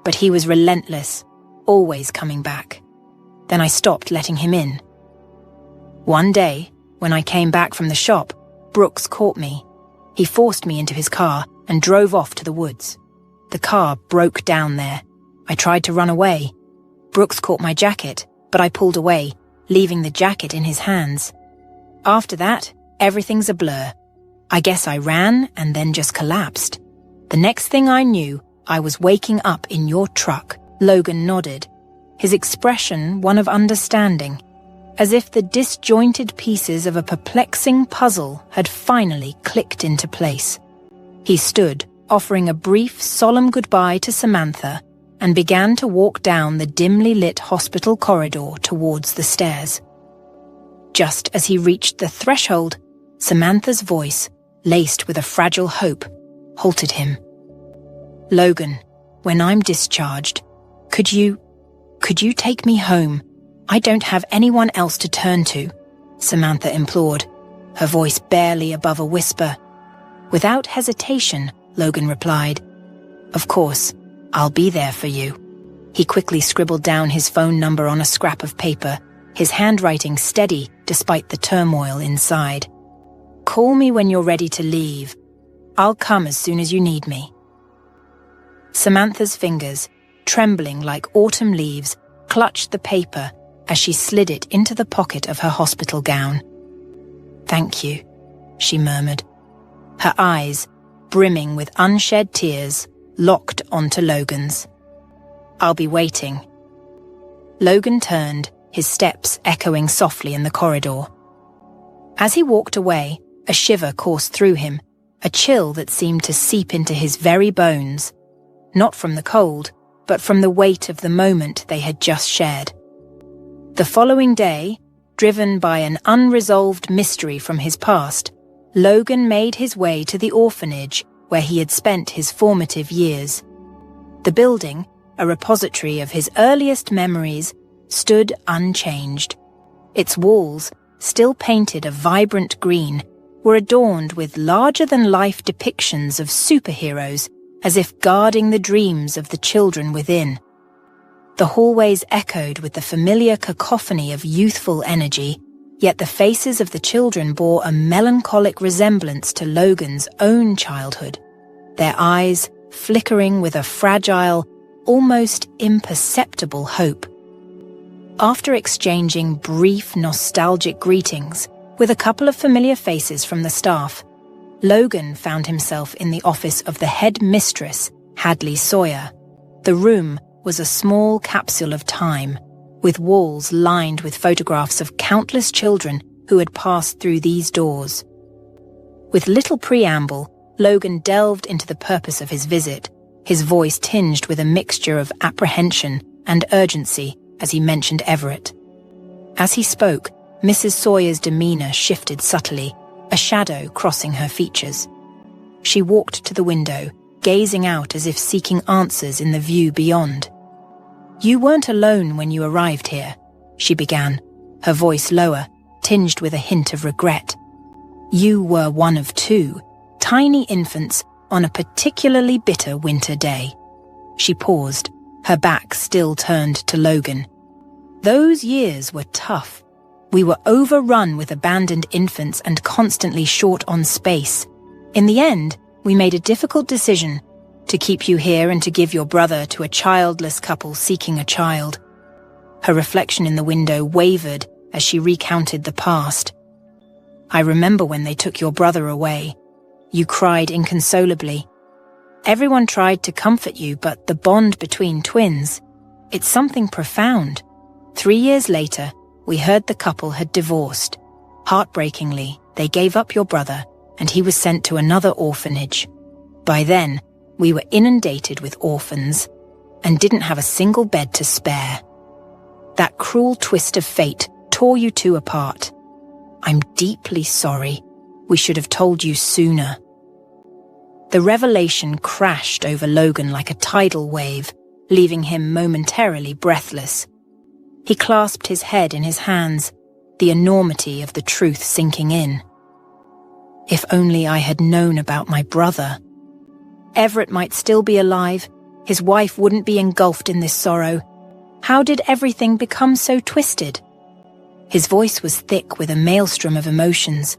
But he was relentless, always coming back. Then I stopped letting him in. One day, when I came back from the shop, Brooks caught me. He forced me into his car and drove off to the woods. The car broke down there. I tried to run away. Brooks caught my jacket, but I pulled away, leaving the jacket in his hands. After that, everything's a blur. I guess I ran and then just collapsed. The next thing I knew, I was waking up in your truck." Logan nodded, his expression one of understanding, as if the disjointed pieces of a perplexing puzzle had finally clicked into place. He stood, offering a brief, solemn goodbye to Samantha, and began to walk down the dimly lit hospital corridor towards the stairs. Just as he reached the threshold, Samantha's voice, laced with a fragile hope, halted him. "Logan, when I'm discharged, could you take me home? I don't have anyone else to turn to," Samantha implored, her voice barely above a whisper. Without hesitation, Logan replied, "Of course, I'll be there for you." He quickly scribbled down his phone number on a scrap of paper, his handwriting steady despite the turmoil inside. "Call me when you're ready to leave. I'll come as soon as you need me." Samantha's fingers, trembling like autumn leaves, clutched the paper as she slid it into the pocket of her hospital gown. "Thank you," she murmured, her eyes, brimming with unshed tears, locked onto Logan's. "I'll be waiting." Logan turned, his steps echoing softly in the corridor. As he walked away, a shiver coursed through him, a chill that seemed to seep into his very bones, not from the cold, but from the weight of the moment they had just shared. The following day, driven by an unresolved mystery from his past, Logan made his way to the orphanage where he had spent his formative years. The building, a repository of his earliest memories, stood unchanged. Its walls, still painted a vibrant green, were adorned with larger-than-life depictions of superheroes, as if guarding the dreams of the children within. The hallways echoed with the familiar cacophony of youthful energy, yet the faces of the children bore a melancholic resemblance to Logan's own childhood, their eyes flickering with a fragile, almost imperceptible hope. After exchanging brief, nostalgic greetings with a couple of familiar faces from the staff, Logan found himself in the office of the head mistress, Hadley Sawyer. The room was a small capsule of time, with walls lined with photographs of countless children who had passed through these doors. With little preamble, Logan delved into the purpose of his visit, his voice tinged with a mixture of apprehension and urgency as he mentioned Everett. As he spoke, Mrs. Sawyer's demeanor shifted subtly, a shadow crossing her features. She walked to the window, gazing out as if seeking answers in the view beyond. "You weren't alone when you arrived here," she began, her voice lower, tinged with a hint of regret. "You were one of two, tiny infants on a particularly bitter winter day." She paused, her back still turned to Logan. "Those years were tough. We were overrun with abandoned infants and constantly short on space. In the end, we made a difficult decision to keep you here and to give your brother to a childless couple seeking a child." Her reflection in the window wavered as she recounted the past. "I remember when they took your brother away. You cried inconsolably. Everyone tried to comfort you, but the bond between twins, it's something profound. 3 years later, we heard the couple had divorced. Heartbreakingly, they gave up your brother, and he was sent to another orphanage. By then, we were inundated with orphans and didn't have a single bed to spare. That cruel twist of fate tore you two apart. I'm deeply sorry. We should have told you sooner." The revelation crashed over Logan like a tidal wave, leaving him momentarily breathless. He clasped his head in his hands, the enormity of the truth sinking in. "If only I had known about my brother. Everett might still be alive. His wife wouldn't be engulfed in this sorrow. How did everything become so twisted?" His voice was thick with a maelstrom of emotions.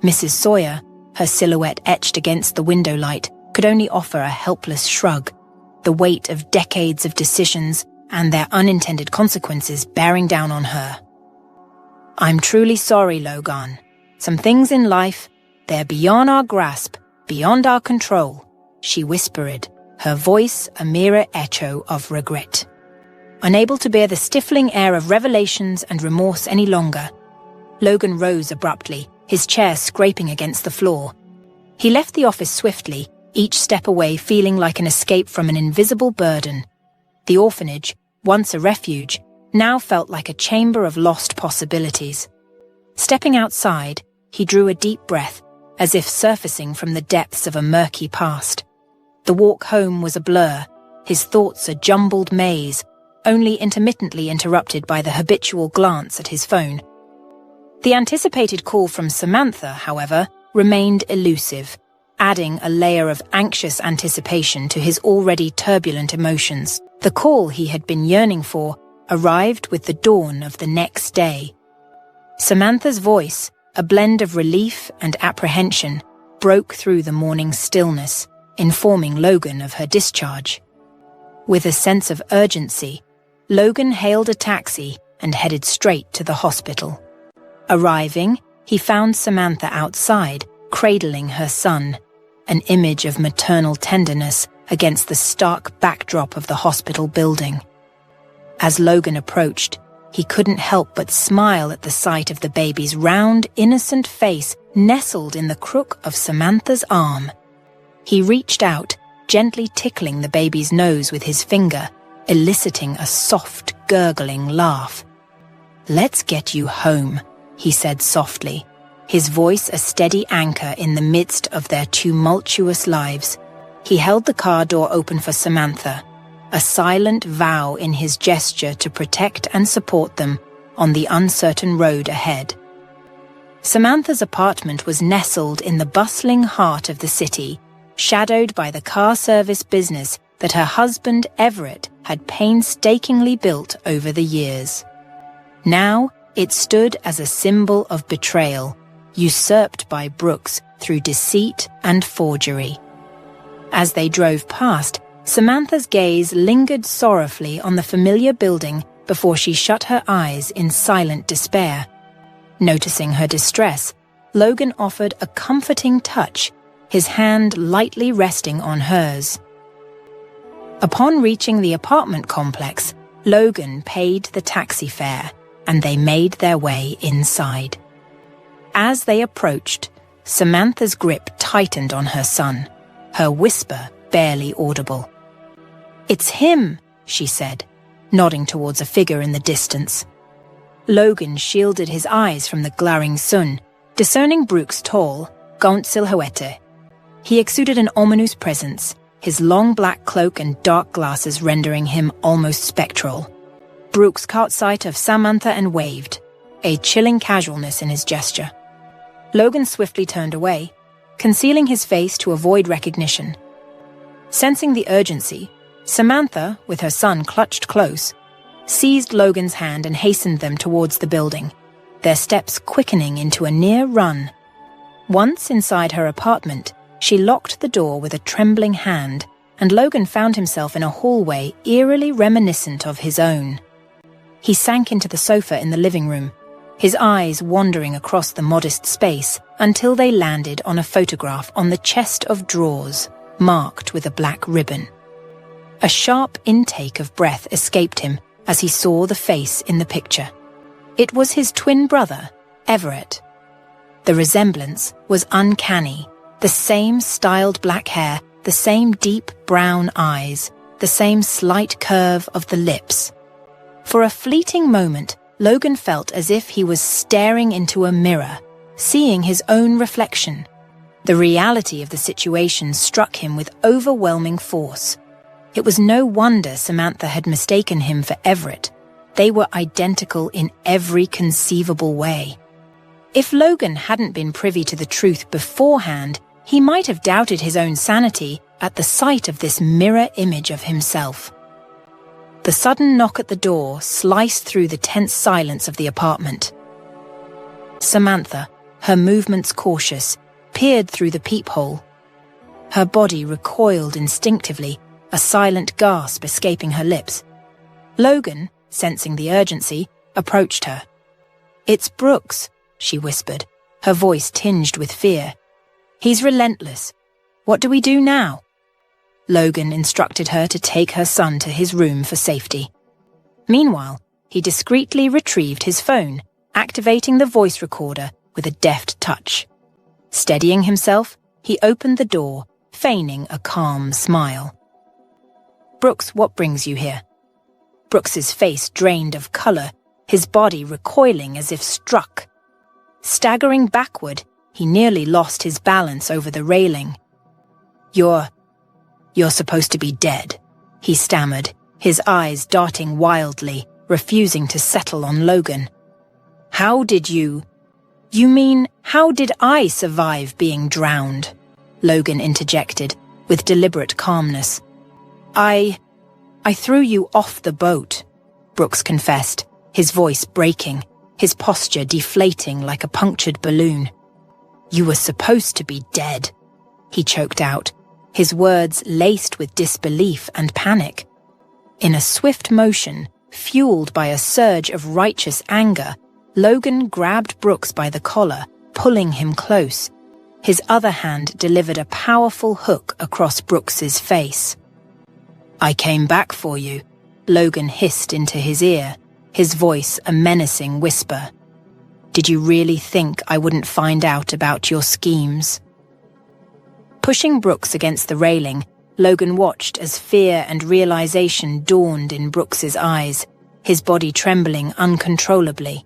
Mrs. Sawyer, her silhouette etched against the window light, could only offer a helpless shrug, the weight of decades of decisions and their unintended consequences bearing down on her. "I'm truly sorry, Logan. Some things in life, they're beyond our grasp, beyond our control," she whispered, her voice a mirror echo of regret. Unable to bear the stifling air of revelations and remorse any longer, Logan rose abruptly, his chair scraping against the floor. He left the office swiftly, each step away feeling like an escape from an invisible burden. The orphanage, once a refuge, now felt like a chamber of lost possibilities. Stepping outside, he drew a deep breath, as if surfacing from the depths of a murky past. The walk home was a blur, his thoughts a jumbled maze, only intermittently interrupted by the habitual glance at his phone. The anticipated call from Samantha, however, remained elusive, adding a layer of anxious anticipation to his already turbulent emotions. The call he had been yearning for arrived with the dawn of the next day. Samantha's voice, a blend of relief and apprehension, broke through the morning stillness, informing Logan of her discharge. With a sense of urgency, Logan hailed a taxi and headed straight to the hospital. Arriving, he found Samantha outside, cradling her son, an image of maternal tenderness against the stark backdrop of the hospital building. As Logan approached, he couldn't help but smile at the sight of the baby's round, innocent face nestled in the crook of Samantha's arm. He reached out, gently tickling the baby's nose with his finger, eliciting a soft, gurgling laugh. "Let's get you home," he said softly, his voice a steady anchor in the midst of their tumultuous lives. He held the car door open for Samantha, a silent vow in his gesture to protect and support them on the uncertain road ahead. Samantha's apartment was nestled in the bustling heart of the city, shadowed by the car service business that her husband Everett had painstakingly built over the years. Now, it stood as a symbol of betrayal, usurped by Brooks through deceit and forgery. As they drove past, Samantha's gaze lingered sorrowfully on the familiar building before she shut her eyes in silent despair. Noticing her distress, Logan offered a comforting touch, his hand lightly resting on hers. Upon reaching the apartment complex, Logan paid the taxi fare, and they made their way inside. As they approached, Samantha's grip tightened on her son, her whisper barely audible. "It's him," she said, nodding towards a figure in the distance. Logan shielded his eyes from the glaring sun, discerning Brooks' tall, gaunt silhouette. He exuded an ominous presence, his long black cloak and dark glasses rendering him almost spectral. Brooks caught sight of Samantha and waved, a chilling casualness in his gesture. Logan swiftly turned away, concealing his face to avoid recognition. Sensing the urgency, Samantha, with her son clutched close, seized Logan's hand and hastened them towards the building, their steps quickening into a near run. Once inside her apartment, she locked the door with a trembling hand, and Logan found himself in a hallway eerily reminiscent of his own. He sank into the sofa in the living room, his eyes wandering across the modest space until they landed on a photograph on the chest of drawers, marked with a black ribbon. A sharp intake of breath escaped him as he saw the face in the picture. It was his twin brother, Everett. The resemblance was uncanny. The same styled black hair, the same deep brown eyes, the same slight curve of the lips. For a fleeting moment, Logan felt as if he was staring into a mirror, seeing his own reflection. The reality of the situation struck him with overwhelming force. It was no wonder Samantha had mistaken him for Everett. They were identical in every conceivable way. If Logan hadn't been privy to the truth beforehand, he might have doubted his own sanity at the sight of this mirror image of himself. The sudden knock at the door sliced through the tense silence of the apartment. Samantha, her movements cautious, peered through the peephole. Her body recoiled instinctively, a silent gasp escaping her lips. Logan, sensing the urgency, approached her. "It's Brooks," she whispered, her voice tinged with fear. "He's relentless. What do we do now?" Logan instructed her to take her son to his room for safety. Meanwhile, he discreetly retrieved his phone, activating the voice recorder with a deft touch. Steadying himself, he opened the door, feigning a calm smile. "Brooks, what brings you here?" Brooks's face drained of color, his body recoiling as if struck. Staggering backward, he nearly lost his balance over the railing. You're supposed to be dead," he stammered, his eyes darting wildly, refusing to settle on Logan. "How did you mean, how did I survive being drowned?" Logan interjected, with deliberate calmness. I threw you off the boat," Brooks confessed, his voice breaking, his posture deflating like a punctured balloon. "You were supposed to be dead," he choked out, his words laced with disbelief and panic. In a swift motion, fueled by a surge of righteous anger, Logan grabbed Brooks by the collar, pulling him close. His other hand delivered a powerful hook across Brooks's face. "I came back for you," Logan hissed into his ear, his voice a menacing whisper. "Did you really think I wouldn't find out about your schemes?" Pushing Brooks against the railing, Logan watched as fear and realization dawned in Brooks's eyes, his body trembling uncontrollably.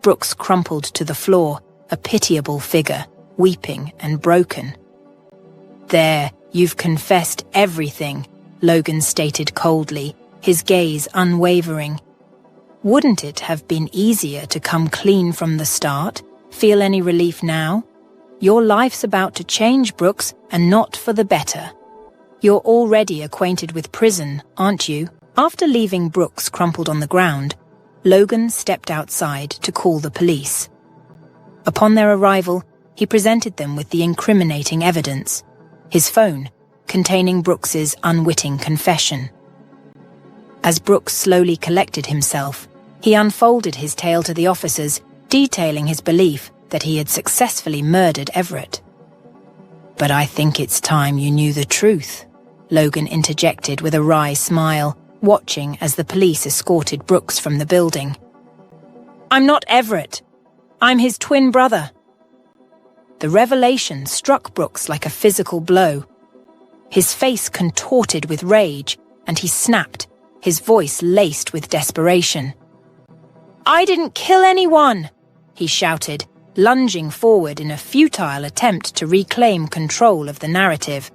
Brooks crumpled to the floor, a pitiable figure, weeping and broken. "There, you've confessed everything," Logan stated coldly, his gaze unwavering. "Wouldn't it have been easier to come clean from the start? Feel any relief now? Your life's about to change, Brooks, and not for the better. You're already acquainted with prison, aren't you?" After leaving Brooks crumpled on the ground, Logan stepped outside to call the police. Upon their arrival, he presented them with the incriminating evidence, his phone, containing Brooks's unwitting confession. As Brooks slowly collected himself, he unfolded his tale to the officers, detailing his belief that he had successfully murdered Everett. "But I think it's time you knew the truth," Logan interjected with a wry smile, watching as the police escorted Brooks from the building. "I'm not Everett. I'm his twin brother." The revelation struck Brooks like a physical blow. His face contorted with rage, and he snapped, his voice laced with desperation. "I didn't kill anyone!" he shouted, lunging forward in a futile attempt to reclaim control of the narrative.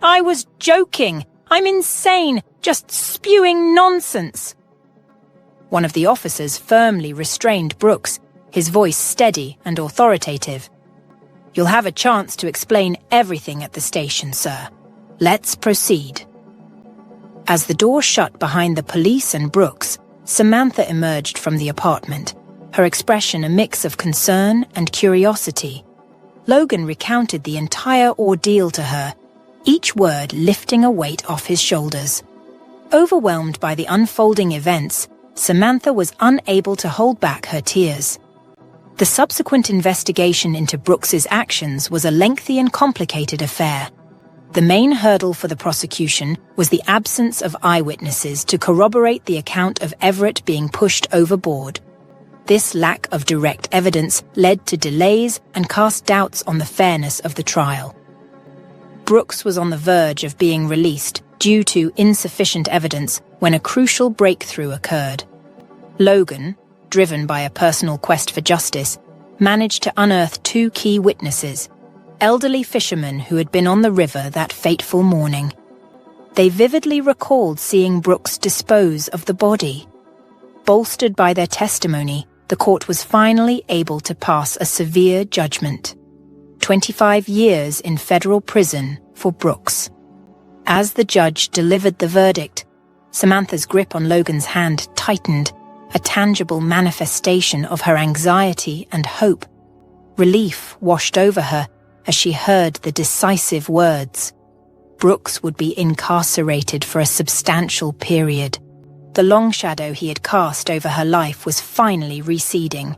I was joking. I'm insane, just spewing nonsense." One of the officers firmly restrained Brooks, his voice steady and authoritative. "You'll have a chance to explain everything at the station, sir. Let's proceed." As the door shut behind the police and Brooks, Samantha emerged from the apartment, her expression a mix of concern and curiosity. Logan recounted the entire ordeal to her, each word lifting a weight off his shoulders. Overwhelmed by the unfolding events, Samantha was unable to hold back her tears. The subsequent investigation into Brooks's actions was a lengthy and complicated affair. The main hurdle for the prosecution was the absence of eyewitnesses to corroborate the account of Everett being pushed overboard. This lack of direct evidence led to delays and cast doubts on the fairness of the trial. Brooks was on the verge of being released due to insufficient evidence when a crucial breakthrough occurred. Logan, driven by a personal quest for justice, managed to unearth two key witnesses, elderly fishermen who had been on the river that fateful morning. They vividly recalled seeing Brooks dispose of the body. Bolstered by their testimony, the court was finally able to pass a severe judgment: 25 years in federal prison for Brooks. As the judge delivered the verdict, Samantha's grip on Logan's hand tightened, a tangible manifestation of her anxiety and hope. Relief washed over her as she heard the decisive words. Brooks would be incarcerated for a substantial period. The long shadow he had cast over her life was finally receding.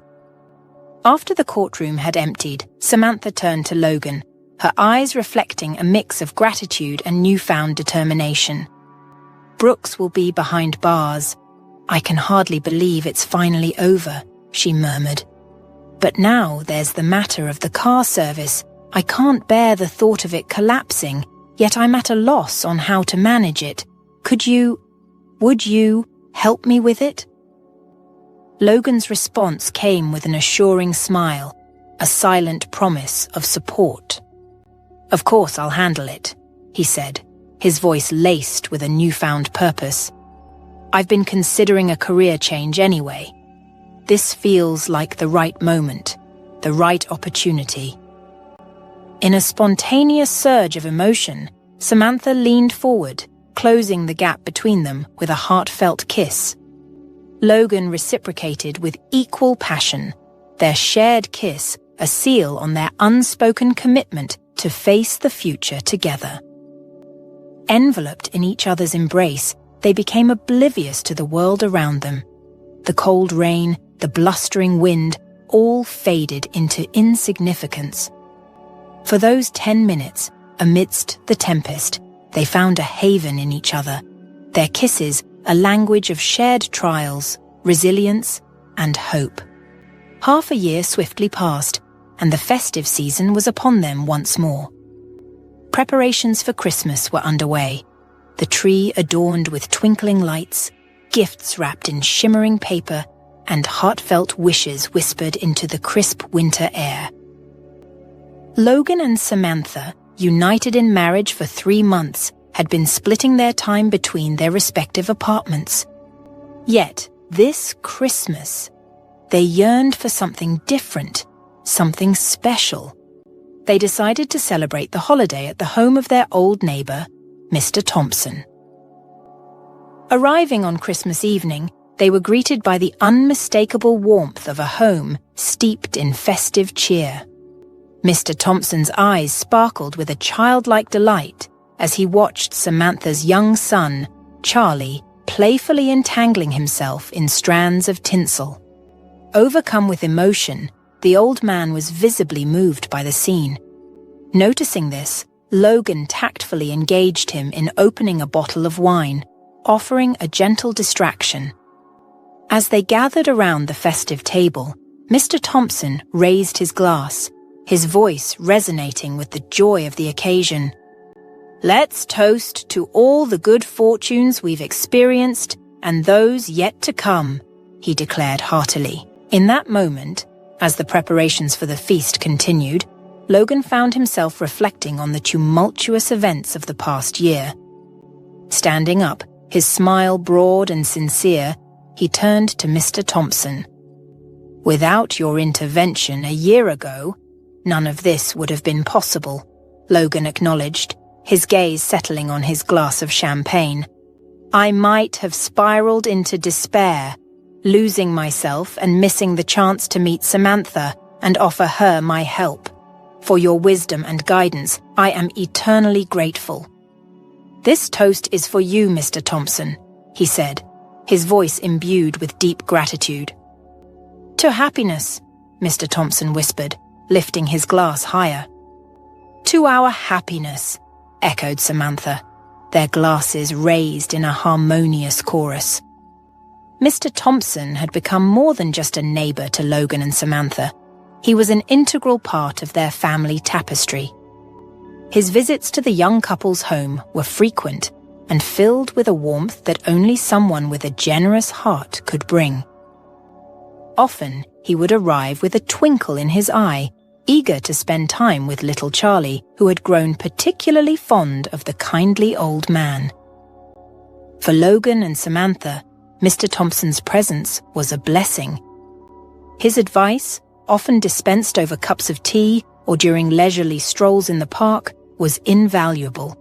After the courtroom had emptied, Samantha turned to Logan, her eyes reflecting a mix of gratitude and newfound determination. "Brooks will be behind bars. I can hardly believe it's finally over," she murmured. "But now there's the matter of the car service. I can't bear the thought of it collapsing, yet I'm at a loss on how to manage it. Would you help me with it?" Logan's response came with an assuring smile, a silent promise of support. "Of course I'll handle it," he said, his voice laced with a newfound purpose. "I've been considering a career change anyway. This feels like the right moment, the right opportunity." In a spontaneous surge of emotion, Samantha leaned forward, closing the gap between them with a heartfelt kiss. Logan reciprocated with equal passion, their shared kiss a seal on their unspoken commitment to face the future together. Enveloped in each other's embrace, they became oblivious to the world around them. The cold rain, the blustering wind, all faded into insignificance. For those 10 minutes, amidst the tempest, they found a haven in each other, their kisses a language of shared trials, resilience, and hope. Half a year swiftly passed, and the festive season was upon them once more. Preparations for Christmas were underway, the tree adorned with twinkling lights, gifts wrapped in shimmering paper, and heartfelt wishes whispered into the crisp winter air. Logan and Samantha, united in marriage for 3 months, had been splitting their time between their respective apartments. Yet, this Christmas, they yearned for something different, something special. They decided to celebrate the holiday at the home of their old neighbor, Mr. Thompson. Arriving on Christmas evening, they were greeted by the unmistakable warmth of a home steeped in festive cheer. Mr. Thompson's eyes sparkled with a childlike delight as he watched Samantha's young son, Charlie, playfully entangling himself in strands of tinsel. Overcome with emotion, the old man was visibly moved by the scene. Noticing this, Logan tactfully engaged him in opening a bottle of wine, offering a gentle distraction. As they gathered around the festive table, Mr. Thompson raised his glass, his voice resonating with the joy of the occasion. "Let's toast to all the good fortunes we've experienced and those yet to come," he declared heartily. In that moment, as the preparations for the feast continued, Logan found himself reflecting on the tumultuous events of the past year. Standing up, his smile broad and sincere, he turned to Mr. Thompson. "Without your intervention a year ago, none of this would have been possible," Logan acknowledged, his gaze settling on his glass of champagne. "I might have spiraled into despair, losing myself and missing the chance to meet Samantha and offer her my help. For your wisdom and guidance, I am eternally grateful." "This toast is for you, Mr. Thompson," he said, his voice imbued with deep gratitude. "To happiness," Mr. Thompson whispered, lifting his glass higher. "To our happiness," echoed Samantha, their glasses raised in a harmonious chorus. Mr. Thompson had become more than just a neighbor to Logan and Samantha. He was an integral part of their family tapestry. His visits to the young couple's home were frequent and filled with a warmth that only someone with a generous heart could bring. Often, he would arrive with a twinkle in his eye, eager to spend time with little Charlie, who had grown particularly fond of the kindly old man. For Logan and Samantha, Mr. Thompson's presence was a blessing. His advice, often dispensed over cups of tea or during leisurely strolls in the park, was invaluable.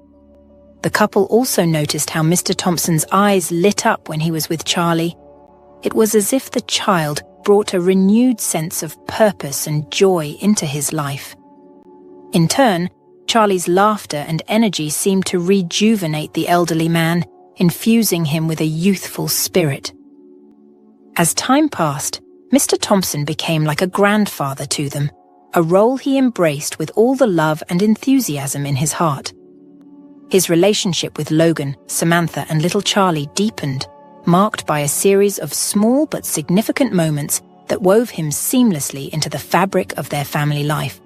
The couple also noticed how Mr. Thompson's eyes lit up when he was with Charlie. It was as if the child brought a renewed sense of purpose and joy into his life. In turn, Charlie's laughter and energy seemed to rejuvenate the elderly man, infusing him with a youthful spirit. As time passed, Mr. Thompson became like a grandfather to them, a role he embraced with all the love and enthusiasm in his heart. His relationship with Logan, Samantha, and little Charlie deepened, marked by a series of small but significant moments that wove him seamlessly into the fabric of their family life.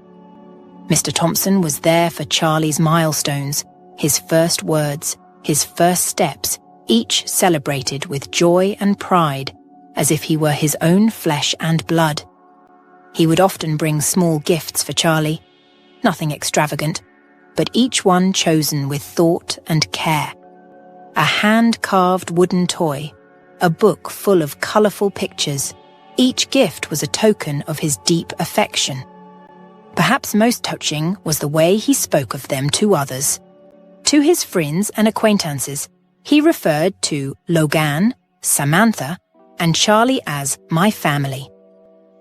Mr. Thompson was there for Charlie's milestones, his first words, his first steps, each celebrated with joy and pride, as if he were his own flesh and blood. He would often bring small gifts for Charlie, nothing extravagant, but each one chosen with thought and care. A hand-carved wooden toy, a book full of colourful pictures. Each gift was a token of his deep affection. Perhaps most touching was the way he spoke of them to others. To his friends and acquaintances, he referred to Logan, Samantha, and Charlie as my family.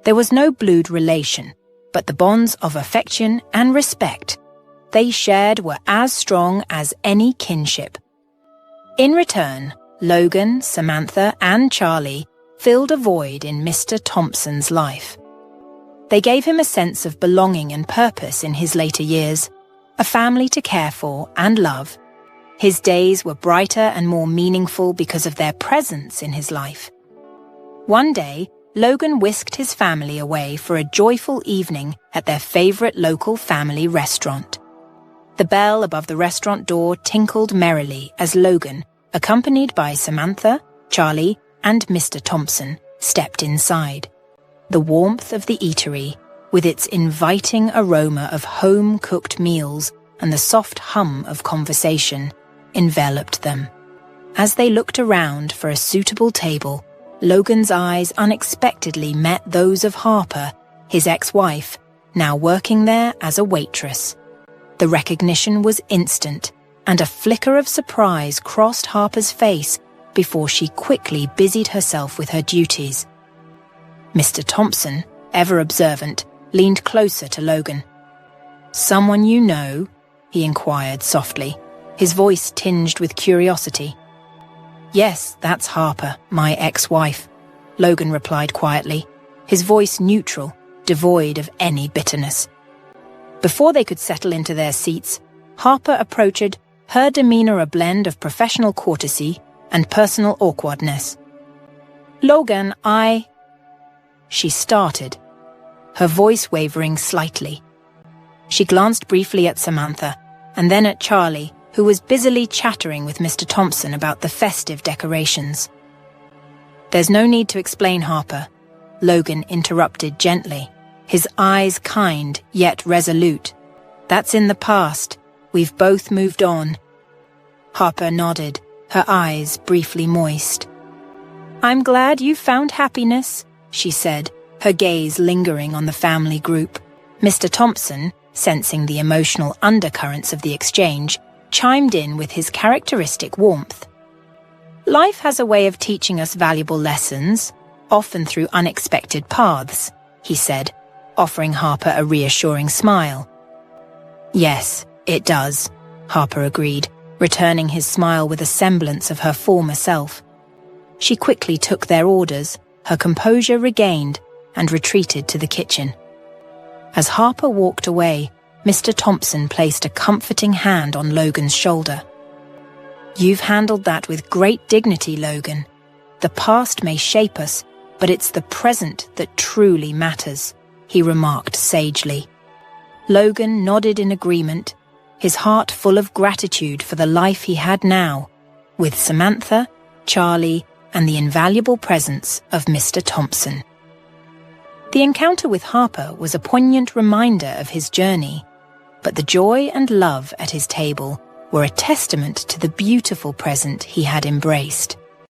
There was no blood relation, but the bonds of affection and respect they shared were as strong as any kinship. In return, Logan, Samantha, and Charlie filled a void in Mr. Thompson's life. They gave him a sense of belonging and purpose in his later years, a family to care for and love. His days were brighter and more meaningful because of their presence in his life. One day, Logan whisked his family away for a joyful evening at their favorite local family restaurant. The bell above the restaurant door tinkled merrily as Logan, accompanied by Samantha, Charlie, and Mr. Thompson, stepped inside. The warmth of the eatery, with its inviting aroma of home-cooked meals and the soft hum of conversation, enveloped them. As they looked around for a suitable table, Logan's eyes unexpectedly met those of Harper, his ex-wife, now working there as a waitress. The recognition was instant, and a flicker of surprise crossed Harper's face before she quickly busied herself with her duties. Mr. Thompson, ever observant, leaned closer to Logan. "Someone you know?" he inquired softly, his voice tinged with curiosity. "Yes, that's Harper, my ex-wife," Logan replied quietly, his voice neutral, devoid of any bitterness. Before they could settle into their seats, Harper approached, her demeanor a blend of professional courtesy and personal awkwardness. "Logan, She started, her voice wavering slightly. She glanced briefly at Samantha, and then at Charlie, who was busily chattering with Mr. Thompson about the festive decorations. "There's no need to explain, Harper," Logan interrupted gently. his eyes kind yet resolute. "That's in the past. We've both moved on." Harper nodded, her eyes briefly moist. "I'm glad you found happiness," she said, her gaze lingering on the family group. Mr. Thompson, sensing the emotional undercurrents of the exchange, chimed in with his characteristic warmth. "Life has a way of teaching us valuable lessons, often through unexpected paths," he said, offering Harper a reassuring smile. "Yes, it does," Harper agreed, returning his smile with a semblance of her former self. She quickly took their orders, her composure regained, and retreated to the kitchen. As Harper walked away, Mr. Thompson placed a comforting hand on Logan's shoulder. "You've handled that with great dignity, Logan. The past may shape us, but it's the present that truly matters," he remarked sagely. Logan nodded in agreement, his heart full of gratitude for the life he had now, with Samantha, Charlie, and the invaluable presence of Mr. Thompson. The encounter with Harper was a poignant reminder of his journey, but the joy and love at his table were a testament to the beautiful present he had embraced.